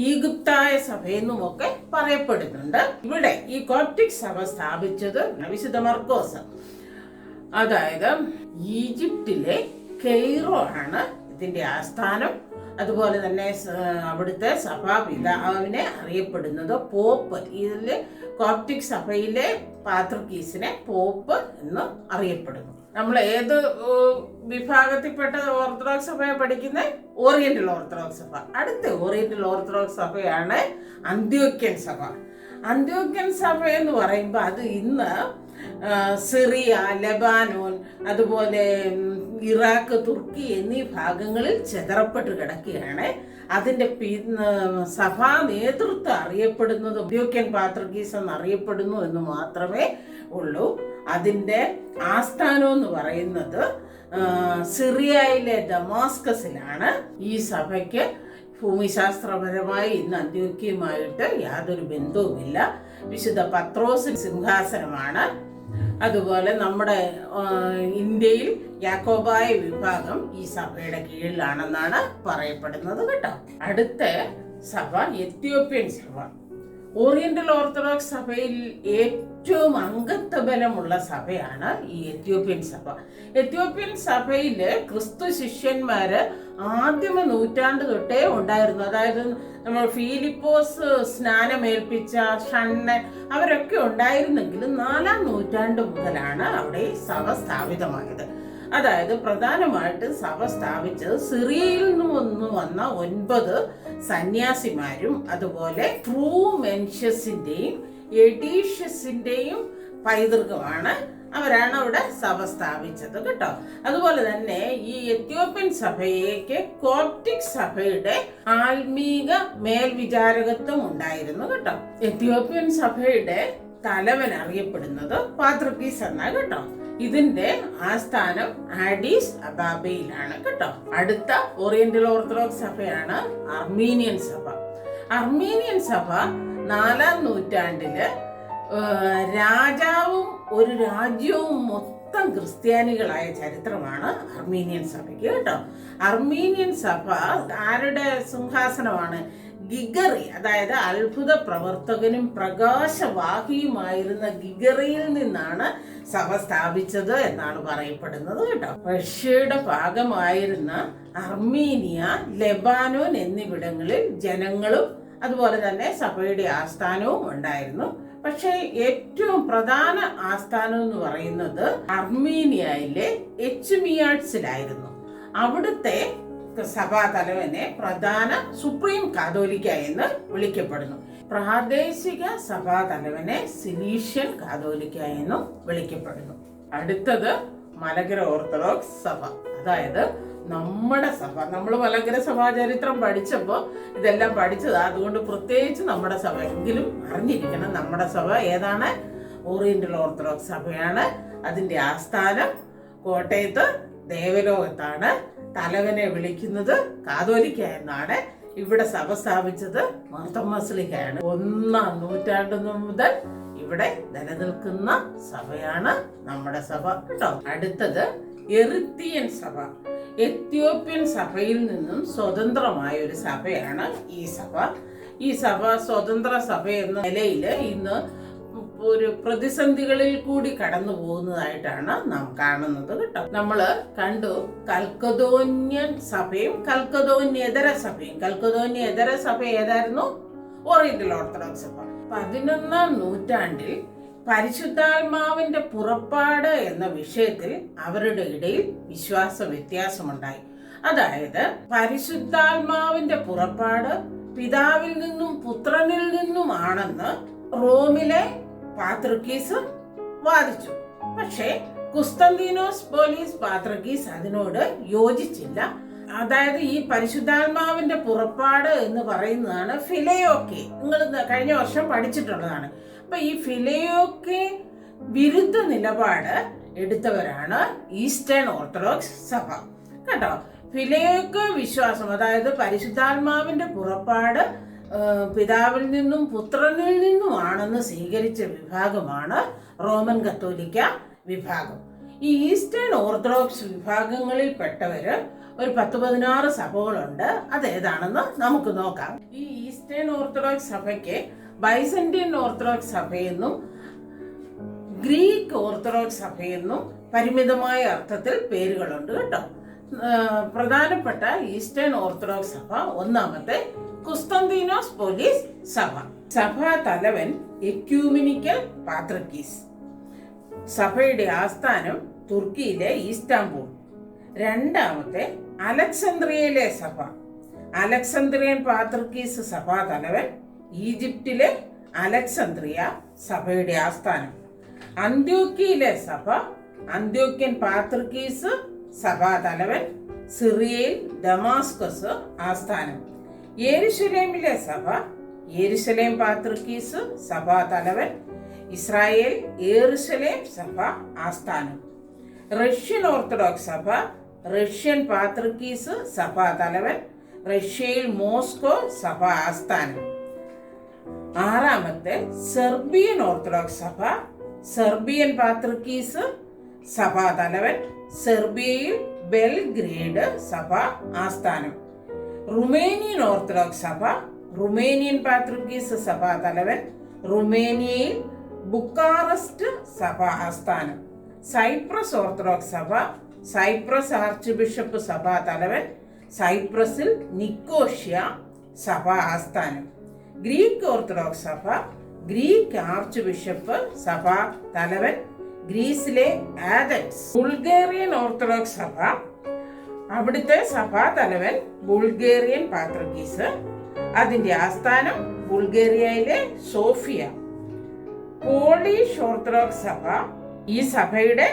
ഈജിപ്തായ സഭയെന്നും ഒക്കെ പറയപ്പെടുന്നുണ്ട്. ഇവിടെ ഈ കോപ്റ്റിക് സഭ സ്ഥാപിച്ചത് വിശുദ്ധ മർക്കോസ്, അതായത് ഈജിപ്തിലെ കെയ്റോ ആണ് ഇതിന്റെ ആസ്ഥാനം. അതുപോലെ തന്നെ അവിടുത്തെ സഭാപിതാവിനെ അറിയപ്പെടുന്നത് പോപ്പ്. ഇതില് കോപ്റ്റിക് സഭയിലെ പാത്രിക്കീസിനെ പോപ്പ് എന്ന് അറിയപ്പെടുന്നു. നമ്മൾ ഏത് വിഭാഗത്തിൽപ്പെട്ട ഓർത്തഡോക്സ് സഭയെ പഠിക്കുന്നത്? ഓറിയന്റൽ ഓർത്തഡോക്സ് സഭ. അടുത്ത ഓറിയന്റൽ ഓർത്തഡോക്സ് സഭയാണ് അന്ത്യോക്യൻ സഭ. അന്ത്യോക്യൻ സഭ എന്ന് പറയുമ്പോൾ അത് ഇന്ന് സിറിയ, ലെബാനോൻ, അതുപോലെ ഇറാഖ്, തുർക്കി എന്നീ ഭാഗങ്ങളിൽ ചിതറപ്പെട്ട് കിടക്കുകയാണ്. അതിൻ്റെ സഭാ നേതൃത്വം അറിയപ്പെടുന്നത് അന്ത്യോക്യൻ പാത്രിക്കീസ് എന്നറിയപ്പെടുന്നു എന്ന് മാത്രമേ ഉള്ളൂ. അതിൻ്റെ ആസ്ഥാനം എന്ന് പറയുന്നത് സിറിയയിലെ ദമാസ്കസിലാണ്. ഈ സഭയ്ക്ക് ഭൂമിശാസ്ത്രപരമായി ഇന്ന് അന്ത്യോക്യയുമായിട്ട് യാതൊരു ബന്ധവുമില്ല. വിശുദ്ധ പത്രോസിൻ സിംഹാസനമാണ്. അതുപോലെ നമ്മുടെ ഇന്ത്യയിൽ യാക്കോബായ വിഭാഗം ഈ സഭയുടെ കീഴിലാണെന്നാണ് പറയപ്പെടുന്നത് കേട്ടോ. അടുത്ത സഭ എത്യോപ്യൻ സഭ. ഓറിയന്റൽ ഓർത്തഡോക്സ് സഭയിൽ ഏറ്റവും അംഗത്വ ബലമുള്ള സഭയാണ് ഈ എത്യോപ്യൻ സഭ. എത്യോപ്യൻ സഭയില് ക്രിസ്തു ശിഷ്യന്മാര് ആദ്യമ നൂറ്റാണ്ട് തൊട്ടേ ഉണ്ടായിരുന്നു. അതായത് നമ്മൾ ഫിലിപ്പോസ് സ്നാനമേൽപ്പിച്ച ഷണ്ണൻ അവരൊക്കെ ഉണ്ടായിരുന്നെങ്കിലും 4-ാം നൂറ്റാണ്ട് മുതലാണ് അവിടെ സഭ സ്ഥാപിതമായത്. അതായത് പ്രധാനമായിട്ട് സഭ സ്ഥാപിച്ചത് സിറിയയിൽ നിന്ന് വന്ന 9 സന്യാസിമാരും അതുപോലെ ഫ്രൂമെൻഷ്യസിന്റെയും എഡീഷ്യസിന്റെയും പൈതൃകമാണ്. അവരാണ് അവിടെ സഭ സ്ഥാപിച്ചത് കേട്ടോ. അതുപോലെ തന്നെ ഈ എത്യോപ്യൻ സഭയ്ക്ക് കോപ്റ്റിക് സഭയുടെ ആത്മീക മേൽവിചാരകത്വം ഉണ്ടായിരുന്നു കേട്ടോ. എത്യോപ്യൻ സഭയുടെ തലവൻ അറിയപ്പെടുന്നത് പാത്രിക്കീസ് എന്നാണ് കേട്ടോ. ഇതിന്റെ ആസ്ഥാനം ആഡീസ് അബാബയിലാണ് കേട്ടോ. അടുത്ത ഓറിയന്റൽ ഓർത്തഡോക്സ് സഭയാണ് അർമീനിയൻ സഭ. അർമീനിയൻ സഭ 4-ാം നൂറ്റാണ്ടില് രാജാവും ഒരു രാജ്യവും മൊത്തം ക്രിസ്ത്യാനികളായ ചരിത്രമാണ് അർമീനിയൻ സഭയ്ക്ക് കേട്ടോ. അർമീനിയൻ സഭ ആരുടെ സിംഹാസനമാണ്? ഗിഗറി, അതായത് അത്ഭുത പ്രവർത്തകനും പ്രകാശവാഹിയുമായിരുന്ന ഗിഗറിയിൽ നിന്നാണ് സഭ സ്ഥാപിച്ചത് എന്നാണ് പറയപ്പെടുന്നത് കേട്ടോ. റഷ്യയുടെ ഭാഗമായിരുന്ന അർമീനിയ, ലെബാനോൻ എന്നിവിടങ്ങളിൽ ജനങ്ങളും അതുപോലെ തന്നെ സഭയുടെ ആസ്ഥാനവും ഉണ്ടായിരുന്നു. പക്ഷേ ഏറ്റവും പ്രധാന ആസ്ഥാനം എന്ന് പറയുന്നത് അർമീനിയയിലെ എച്ച്മിയാഡ്സിലായിരുന്നു. അവിടുത്തെ സഭാ തലവനെ പ്രധാന സുപ്രീം കാതോലിക്ക എന്ന് വിളിക്കപ്പെടുന്നു. പ്രാദേശിക സഭാ തലവനെ സിലീഷ്യൻ കാതോലിക്ക എന്നും വിളിക്കപ്പെടുന്നു. അടുത്തത് മലങ്കര ഓർത്തഡോക്സ് സഭ, അതായത് നമ്മുടെ സഭ. നമ്മൾ മലങ്കര സഭാ ചരിത്രം പഠിച്ചപ്പോൾ ഇതെല്ലാം പഠിച്ചത്, അതുകൊണ്ട് പ്രത്യേകിച്ച് നമ്മുടെ സഭ എങ്കിലും അറിഞ്ഞിരിക്കണം. നമ്മുടെ സഭ ഏതാണ്? ഓറിയന്റൽ ഓർത്തഡോക്സ് സഭയാണ്. അതിന്റെ ആസ്ഥാനം കോട്ടയത്ത് ദേവലോകത്താണ്. തലവനെ വിളിക്കുന്നത് കാതോലിക്ക എന്നാണ്. ഇവിടെ സഭ സ്ഥാപിച്ചത് മാർത്തോമാശ്ലീഹയാണ്. 1-ാം നൂറ്റാണ്ട് മുതൽ ഇവിടെ നിലനിൽക്കുന്ന സഭയാണ് നമ്മുടെ സഭ കേട്ടോ. അടുത്തത് എറിത്രിയൻ സഭ. എത്യോപ്യൻ സഭയിൽ നിന്നും സ്വതന്ത്രമായ ഒരു സഭയാണ് ഈ സഭ. ഈ സഭ സ്വതന്ത്ര സഭ എന്ന നിലയിൽ ഇന്ന് ഒരു പ്രതിസന്ധികളിൽ കൂടി കടന്നു പോകുന്നതായിട്ടാണ് നാം കാണുന്നത് കേട്ടോ. നമ്മള് കണ്ടു കൽക്കദോന്യൻ സഭയും കൽക്കദോന്യേതര സഭയും. കൽക്കദോന്യേതര സഭ ഏതായിരുന്നു? ഓറിയന്റൽ ഓർത്തഡോക്സ് സഭ. 11-ാം നൂറ്റാണ്ടിൽ പരിശുദ്ധാത്മാവിന്റെ പുറപ്പാട് എന്ന വിഷയത്തിൽ അവരുടെ ഇടയിൽ വിശ്വാസ വ്യത്യാസമുണ്ടായി. അതായത് പരിശുദ്ധാത്മാവിന്റെ പുറപ്പാട് പിതാവിൽ നിന്നും പുത്രനിൽ നിന്നുമാണെന്ന് റോമിലെ പാത്രിക്കീസ് വാദിച്ചു. പക്ഷേ കുസ്തന്തീനോസ് പോലീസ് പാത്രിക്കീസ് അതിനോട് യോജിച്ചില്ല. അതായത് ഈ പരിശുദ്ധാത്മാവിന്റെ പുറപ്പാട് എന്ന് പറയുന്നതാണ് ഫിലയോക്കെ. നിങ്ങൾ കഴിഞ്ഞ വർഷം പഠിച്ചിട്ടുള്ളതാണ്. അപ്പൊ ഈ ഫിലയോക്കെ വിരുദ്ധ നിലപാട് എടുത്തവരാണ് ഈസ്റ്റേൺ ഓർത്തഡോക്സ് സഭ കേട്ടോ. ഫിലയോക്കെ വിശ്വാസം, അതായത് പരിശുദ്ധാത്മാവിന്റെ പുറപ്പാട് പിതാവിൽ നിന്നും പുത്രനിൽ നിന്നുമാണെന്ന് സ്വീകരിച്ച വിഭാഗമാണ് റോമൻ കത്തോലിക്ക വിഭാഗം. ഈ ഈസ്റ്റേൺ ഓർത്തഡോക്സ് വിഭാഗങ്ങളിൽ പെട്ടവര് ഒരു 10-16 സഭകളുണ്ട്. അതേതാണെന്ന് നമുക്ക് നോക്കാം. ഈ ഈസ്റ്റേൺ ഓർത്തഡോക്സ് സഭയ്ക്ക് ബൈസന്റിയൻ ഓർത്തഡോക്സ് സഭയെന്നും ഗ്രീക്ക് ഓർത്തഡോക്സ് സഭയെന്നും പരിമിതമായ അർത്ഥത്തിൽ പേരുകളുണ്ട് കേട്ടോ. പ്രധാനപ്പെട്ട ഈസ്റ്റേൺ ഓർത്തഡോക്സ് സഭ ഒന്നാമത്തെ കുസ്തന്തീനോസ് പോലീസ് സഭ. സഭാ തലവൻ എക്യൂമിനിക്കൽ പാത്രിക്കീസ്. സഭയുടെ ആസ്ഥാനം തുർക്കിയിലെ ഇസ്താംബൂൾ. രണ്ടാമത്തെ അലക്സാന്ദ്രിയയിലെ സഭ. അലക്സാന്ദ്രിയൻ പാത്രിക്കീസ് സഭാ തലവൻ ഈജിപ്തിലെ അലക്സാന്ദ്രിയ, സഭയുടെ ആസ്ഥാനം. അന്ത്യോക്യയിലെ സഭ. അന്ത്യോക്യൻ പാത്രിക്കീസ് സഭാ തലവൻ സിറിയയിൽ ദമാസ്കസ്, ആസ്ഥാനം. യെരുശലേമിലെ സഭ. യെരുശലേം പാത്രിക്കീസ് സഭാ തലവൻ ഇസ്രായേൽ, യെരുശലേം സഭ, ആസ്ഥാനം. റഷ്യൻ ഓർത്തഡോക്സ് സഭ. റഷ്യൻ പാത്രിക്കീസ് സഭാ തലവൻ റഷ്യയിൽ മോസ്കോ, സഭ, ആസ്ഥാനം. ആറാമത്തെ സെർബിയൻ ഓർത്തഡോക്സ് സഭ. സെർബിയൻ പാത്രിക്കീസ് സഭാ തലവൻ സെർബിയയിൽ ബെൽഗ്രേഡ്, സഭ, ആസ്ഥാനം. റുമേനിയൻ ഓർത്തഡോക്സ് സഭ. റുമേനിയൻ പാത്രിക്കീസ് സഭാ തലവൻ റുമേനിയയിൽ ബുക്കാറസ്റ്റ്, സഭ, ആസ്ഥാനം. സൈപ്രസ് ഓർത്തഡോക്സ് സഭ. സൈപ്രസ് ആർച്ച് ബിഷപ്പ് സഭാ തലവൻ സൈപ്രസിൽ നിക്കോഷ്യ, സഭ, ആസ്ഥാനം. ഗ്രീക്ക് ഓർത്തഡോക്സ് സഭ. ഗ്രീക്ക് ആർച്ച് ബിഷപ്പ് സഭാ തലവൻ ഗ്രീസിലെ ആഥൻസ്. ബുൾഗേറിയൻ ഓർത്തഡോക്സ് സഭ. അവിടുത്തെ സഭാ തലവൻ ബുൾഗേറിയൻ പാത്രിക്കീസ്. അതിന്റെ ആസ്ഥാനം ബുൾഗേറിയയിലെ സോഫിയ. പോളിഷ് ഓർത്തഡോക്സ് സഭ. ഈ സഭയുടെ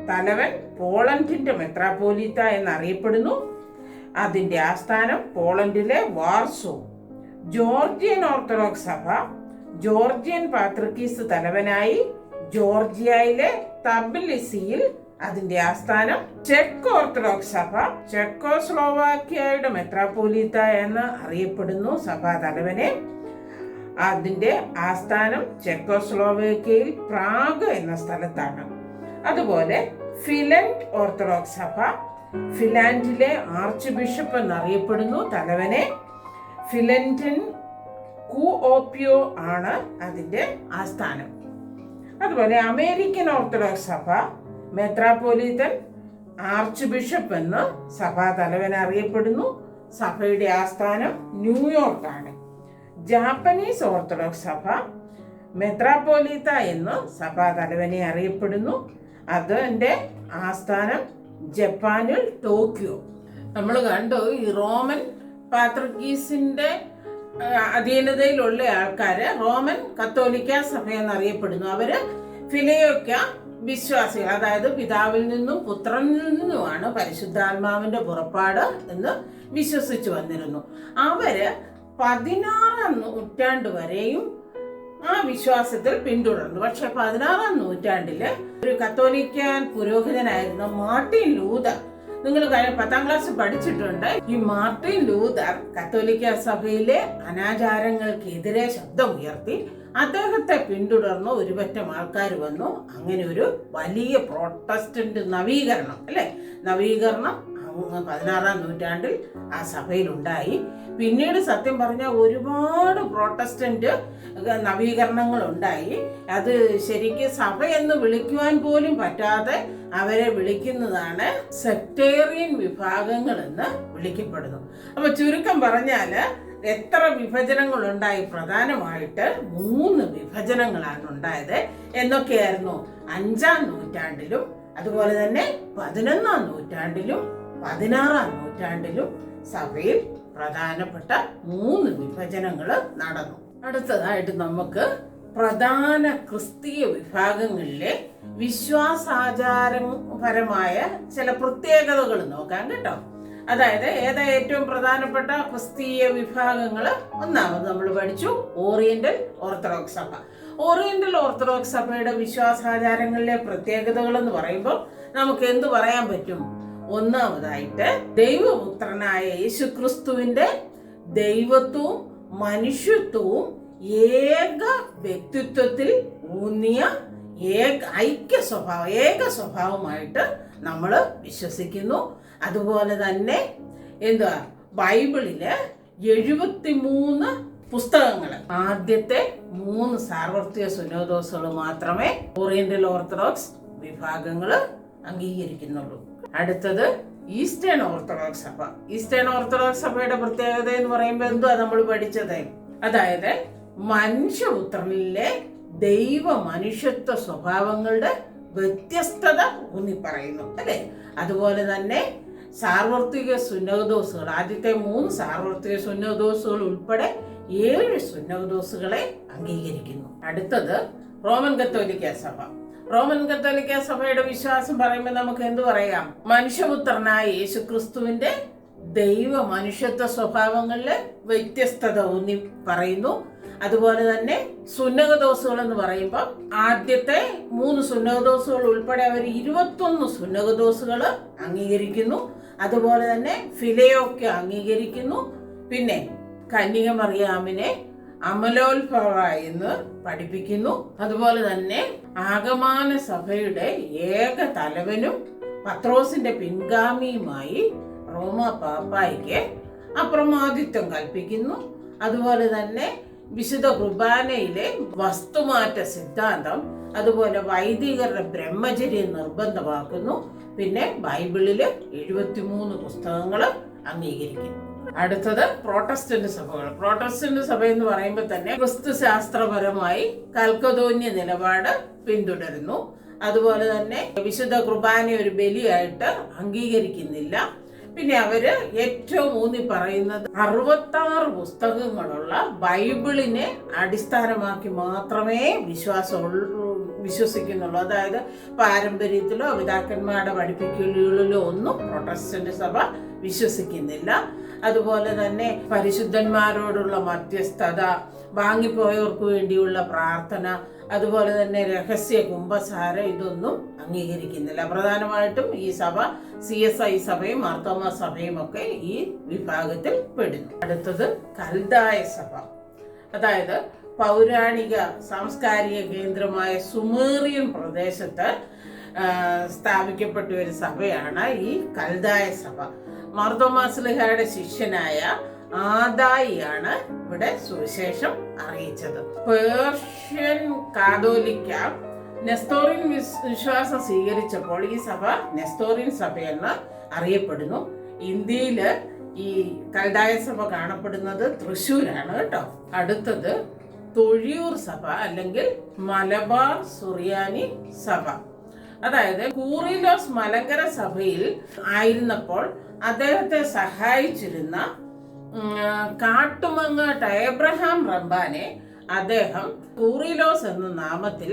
തലവൻ പോളണ്ടിന്റെ മെത്രാപ്പോലീത്ത എന്നറിയപ്പെടുന്നു. അതിന്റെ ആസ്ഥാനം പോളണ്ടിലെ വാർസോ. ജോർജിയൻ ഓർത്തഡോക്സ് സഭ. ജോർജിയൻ പാത്രിക്കീസ് തലവനായി ജോർജിയയിലെ തബിലിസിയിൽ, അതിന്റെ ആസ്ഥാനം. ചെക്ക് ഓർത്തഡോക്സ് സഭ. ചെക്കോസ്ലോവാക്യയുടെ മെത്രാപ്പോലീത്ത എന്ന് അറിയപ്പെടുന്നു സഭാ തലവനെ. അതിന്റെ ആസ്ഥാനം ചെക്കോസ്ലോവാക്യയിൽ പ്രാഗ് എന്ന സ്ഥലത്താണ്. അതുപോലെ ഫിലൻഡ് ഓർത്തഡോക്സ് സഭ. ഫിലാൻഡിലെ ആർച്ച് ബിഷപ്പ് എന്നറിയപ്പെടുന്നു തലവനെ. ഫിലൻഡൻ കുഓപിയോ ആണ് അതിൻ്റെ ആസ്ഥാനം. അതുപോലെ അമേരിക്കൻ ഓർത്തഡോക്സ് സഭ മെത്രാപ്പോലീത്തൻ ആർച്ച് ബിഷപ്പ് എന്ന് സഭാ തലവൻ അറിയപ്പെടുന്നു. സഭയുടെ ആസ്ഥാനം ന്യൂയോർക്കാണ്. ജാപ്പനീസ് ഓർത്തഡോക്സ് സഭ മെത്രാപ്പോലീത്ത എന്ന് സഭാ തലവനെ അറിയപ്പെടുന്നു. അതിൻ്റെ ആസ്ഥാനം ജപ്പാനിൽ ടോക്കിയോ. നമ്മൾ കണ്ടു ഈ റോമൻ പാത്രിക്കീസിൻ്റെ അധീനതയിലുള്ള ആൾക്കാര് റോമൻ കത്തോലിക്ക സഭ എന്നറിയപ്പെടുന്നു. അവര് ഫിലിയോക്ക വിശ്വാസികൾ, അതായത് പിതാവിൽ നിന്നും പുത്രനിൽ നിന്നുമാണ് പരിശുദ്ധാത്മാവിന്റെ പുറപ്പാട് എന്ന് വിശ്വസിച്ചു വന്നിരുന്നു. അവര് 16-ാം നൂറ്റാണ്ട് വരെയും ആ വിശ്വാസത്തിൽ പിന്തുടർന്നു. പക്ഷെ 16-ാം നൂറ്റാണ്ടില് ഒരു കത്തോലിക്കൻ പുരോഹിതനായിരുന്ന മാർട്ടിൻ ലൂതർ, നിങ്ങൾ 10ാം ക്ലാസ് പഠിച്ചിട്ടുണ്ട്, ഈ മാർട്ടിൻ ലൂതർ കത്തോലിക്ക സഭയിലെ അനാചാരങ്ങൾക്കെതിരെ ശബ്ദമുയർത്തി. അദ്ദേഹത്തെ പിന്തുടർന്ന് ഒരുപറ്റം ആൾക്കാർ വന്നു. അങ്ങനെ ഒരു വലിയ പ്രോട്ടസ്റ്റന്റ് നവീകരണം 16-ാം നൂറ്റാണ്ടിൽ ആ സഭയിലുണ്ടായി. പിന്നീട് സത്യം പറഞ്ഞാൽ ഒരുപാട് പ്രോട്ടസ്റ്റന്റ് നവീകരണങ്ങൾ ഉണ്ടായി. അത് ശരിക്കും സഭ എന്ന് വിളിക്കുവാൻ പോലും പറ്റാതെ അവരെ വിളിക്കുന്നതാണ് സെക്ടേറിയൻ വിഭാഗങ്ങൾ എന്ന് വിളിക്കപ്പെടുന്നു. അപ്പൊ ചുരുക്കം പറഞ്ഞാല് എത്ര വിഭജനങ്ങളുണ്ടായി? പ്രധാനമായിട്ട് 3 വിഭജനങ്ങളാണ് ഉണ്ടായത്. എന്നൊക്കെയായിരുന്നു 5-ാം നൂറ്റാണ്ടിലും അതുപോലെ തന്നെ 11-ാം നൂറ്റാണ്ടിലും 16-ാം നൂറ്റാണ്ടിലും സഭയിൽ പ്രധാനപ്പെട്ട 3 വിഭജനങ്ങൾ നടന്നു. അടുത്തതായിട്ട് നമുക്ക് പ്രധാന ക്രിസ്തീയ വിഭാഗങ്ങളിലെ വിശ്വാസാചാരപരമായ ചില പ്രത്യേകതകൾ നോക്കാം കേട്ടോ. അതായത് ഏറ്റവും പ്രധാനപ്പെട്ട ക്രിസ്തീയ വിഭാഗങ്ങൾ ഒന്നാമത് നമ്മൾ പഠിച്ചു ഓറിയന്റൽ ഓർത്തഡോക്സ് സഭ. ഓറിയന്റൽ ഓർത്തഡോക്സ് സഭയുടെ വിശ്വാസാചാരങ്ങളിലെ പ്രത്യേകതകൾ എന്ന് പറയുമ്പോൾ നമുക്ക് എന്ത് പറയാൻ പറ്റും? ഒന്നാമതായിട്ട് ദൈവപുത്രനായ യേശുക്രിസ്തുവിന്റെ ദൈവത്വവും മനുഷ്യത്വവും ഏക വ്യക്തിത്വത്തിൽ ഊന്നിയ ഏക സ്വഭാവമായിട്ട് നമ്മൾ വിശ്വസിക്കുന്നു. അതുപോലെ തന്നെ ബൈബിളില് 73 പുസ്തകങ്ങൾ, ആദ്യത്തെ 3 സാർവത്രിക സുന്നോദോസുകൾ മാത്രമേ ഓറിയന്റൽ ഓർത്തഡോക്സ് വിഭാഗങ്ങൾ അംഗീകരിക്കുന്നുള്ളൂ. അടുത്തത് ഈസ്റ്റേൺ ഓർത്തഡോക്സ് സഭ. ഈസ്റ്റേൺ ഓർത്തഡോക്സ് സഭയുടെ പ്രത്യേകത എന്ന് പറയുമ്പോൾ എന്തുവാ നമ്മൾ പഠിച്ചത്? അതായത് മനുഷ്യപുത്രനിലെ ദൈവ മനുഷ്യത്വ സ്വഭാവങ്ങളുടെ വ്യത്യസ്തത ഊന്നി പറയുന്നു അല്ലെ. അതുപോലെ തന്നെ സാർവത്രിക സുന്നോദോസുകൾ, ആദ്യത്തെ 3 സാർവത്രിക സുന്നോദോസുകൾ ഉൾപ്പെടെ 7 സുന്നോദോസുകളെ അംഗീകരിക്കുന്നു. അടുത്തത് റോമൻ കത്തോലിക്ക സഭ. റോമൻ കത്തോലിക്ക സഭയുടെ വിശ്വാസം പറയുമ്പോൾ നമുക്ക് എന്ത് പറയാം? മനുഷ്യപുത്രനായ യേശുക്രിസ്തുവിന്റെ ദൈവ മനുഷ്യത്വ സ്വഭാവങ്ങളിലെ വ്യത്യസ്തത ഊന്നി പറയുന്നു. അതുപോലെ തന്നെ സുന്നകദോസുകൾ എന്ന് പറയുമ്പോൾ ആദ്യത്തെ 3 സുന്നകദോസുകൾ ഉൾപ്പെടെ അവർ 21 സുന്നകദോസുകൾ അംഗീകരിക്കുന്നു. അതുപോലെ തന്നെ ഫിലയോക്ക അംഗീകരിക്കുന്നു. പിന്നെ കന്യക മറിയാമിനെ അമലോത്ഭവ എന്ന് പഠിപ്പിക്കുന്നു. അതുപോലെ തന്നെ ആഗമാന സഭയുടെ ഏക തലവനും പത്രോസിന്റെ പിൻഗാമിയുമായി റോമ പാപ്പായ്ക്ക് അപ്രമാദിത്വം കൽപ്പിക്കുന്നു. അതുപോലെ തന്നെ വിശുദ്ധ കുർബാനയിലെ വസ്തുമാറ്റ സിദ്ധാന്തം, അതുപോലെ വൈദികരുടെ ബ്രഹ്മചര്യം നിർബന്ധമാക്കുന്നു. പിന്നെ ബൈബിളില് 73 പുസ്തകങ്ങൾ അംഗീകരിക്കുന്നു. അടുത്തത് പ്രോട്ടസ്റ്റന്റ് സഭകൾ. പ്രോട്ടസ്റ്റന്റ് സഭ എന്ന് പറയുമ്പോൾ തന്നെ ക്രിസ്തു ശാസ്ത്രപരമായി കൽക്കതോന്യ നിലപാട് പിന്തുടരുന്നു. അതുപോലെ തന്നെ വിശുദ്ധ കുർബാന ഒരു ബലിയായിട്ട് അംഗീകരിക്കുന്നില്ല. പിന്നെ അവര് ഏറ്റവും ഊന്നി പറയുന്നത് 66 പുസ്തകങ്ങളുള്ള ബൈബിളിനെ അടിസ്ഥാനമാക്കി മാത്രമേ വിശ്വസിക്കുന്നുള്ളൂ. അതായത് പാരമ്പര്യത്തിലോ പിതാക്കന്മാരുടെ പഠിപ്പിക്കലുകളിലോ ഒന്നും പ്രൊട്ടസ്റ്റന്റ് സഭ വിശ്വസിക്കുന്നില്ല. അതുപോലെ തന്നെ പരിശുദ്ധന്മാരോടുള്ള മധ്യസ്ഥത, വാങ്ങിപ്പോയവർക്ക് വേണ്ടിയുള്ള പ്രാർത്ഥന, അതുപോലെ തന്നെ രഹസ്യ കുംഭസാരം ഇതൊന്നും അംഗീകരിക്കുന്നില്ല. പ്രധാനമായിട്ടും ഈ സഭ CSI സഭയും മാർത്തോമ സഭയും ഒക്കെ ഈ വിഭാഗത്തിൽ പെടുന്നു. അടുത്തത് കൽദായ സഭ. അതായത് പൗരാണിക സാംസ്കാരിക കേന്ദ്രമായ സുമേറിയൻ പ്രദേശത്ത് സ്ഥാപിക്കപ്പെട്ട ഒരു സഭയാണ് ഈ കൽദായ സഭ. മാർത്തോമാ ശ്ലീഹായുടെ ശിഷ്യനായ ആദായിയാണ് ഇവിടെ സുവിശേഷം അറിയിച്ചത്. പേർഷ്യൻ കാതോലിക്ക നെസ്തോറിൻ വിശ്വാസം സ്വീകരിച്ചപ്പോൾ ഈ സഭ നെസ്തോറിൻ സഭയെന്ന് അറിയപ്പെടുന്നു. ഇന്ത്യയില് ഈ കൽദായ സഭ കാണപ്പെടുന്നത് തൃശ്ശൂരാണ് കേട്ടോ. അടുത്തത് തൊഴിയൂർ സഭ അല്ലെങ്കിൽ മലബാർ സുറിയാനി സഭ. അതായത് കൂറിലോസ് മലങ്കര സഭയിൽ ആയിരുന്നപ്പോൾ അദ്ദേഹത്തെ സഹായിച്ചിരുന്ന കാട്ടുമങ്ങാട്ട് എബ്രഹാം റംബാനെ അദ്ദേഹം കൂറിലോസ് എന്ന നാമത്തിൽ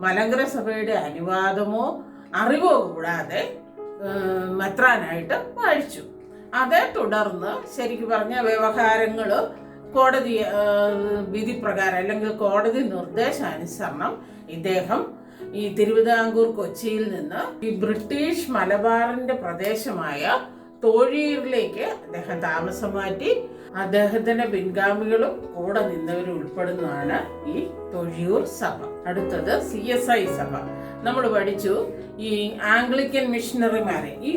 മലങ്കര സഭയുടെ അനുവാദമോ അറിവോ കൂടാതെ മെത്രാനായിട്ട് വാഴിച്ചു. അതേ തുടർന്ന് ശരിക്കും പറഞ്ഞ വ്യവഹാരങ്ങൾ കോടതി വിധി പ്രകാരം അല്ലെങ്കിൽ കോടതി നിർദ്ദേശാനുസരണം ഇദ്ദേഹം ഈ തിരുവിതാംകൂർ കൊച്ചിയിൽ നിന്ന് ഈ ബ്രിട്ടീഷ് മലബാറിന്റെ പ്രദേശമായ തൊഴിയൂരിലേക്ക് അദ്ദേഹം താമസം മാറ്റി. അദ്ദേഹത്തിന്റെ പിൻഗാമികളും കൂടെ നിന്നവരും ഉൾപ്പെടുന്നതാണ് ഈ തൊഴിയൂർ സഭ. അടുത്തത് CSI സഭ. നമ്മൾ പഠിച്ചു ഈ ആംഗ്ലിക്കൻ മിഷണറിമാരെ, ഈ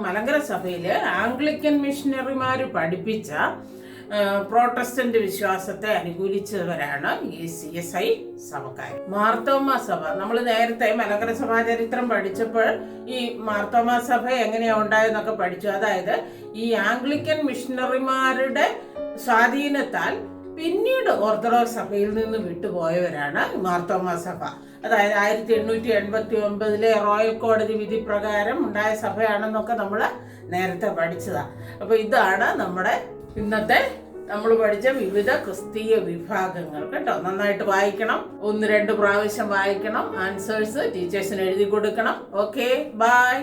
മലങ്കര സഭയിലെ ആംഗ്ലിക്കൻ മിഷണറിമാര് പഠിപ്പിച്ച പ്രോട്ടസ്റ്റന്റ് വിശ്വാസത്തെ അനുകൂലിച്ചവരാണ് ഈ CSI സഭക്കാർ. മാർത്തോമ സഭ, നമ്മൾ നേരത്തെ മലങ്കര സഭാ ചരിത്രം പഠിച്ചപ്പോൾ ഈ മാർത്തോമ സഭ എങ്ങനെയാ ഉണ്ടായെന്നൊക്കെ പഠിച്ചു. അതായത് ഈ ആംഗ്ലിക്കൻ മിഷണറിമാരുടെ സ്വാധീനത്താൽ പിന്നീട് ഓർത്തഡോക്സ് സഭയിൽ നിന്ന് വിട്ടുപോയവരാണ് മാർത്തോമ സഭ. അതായത് 1889 റോയൽ കോടതി വിധി പ്രകാരം ഉണ്ടായ സഭയാണെന്നൊക്കെ നമ്മൾ നേരത്തെ പഠിച്ചതാണ്. അപ്പോൾ ഇതാണ് നമ്മുടെ ഇന്നത്തെ നമ്മൾ പഠിച്ച വിവിധ ക്രിസ്തീയ വിഭാഗങ്ങൾ കേട്ടോ. നന്നായിട്ട് വായിക്കണം, 1-2 പ്രാവശ്യം വായിക്കണം. ആൻസേഴ്സ് ടീച്ചേഴ്സിന് എഴുതി കൊടുക്കണം. Okay, by.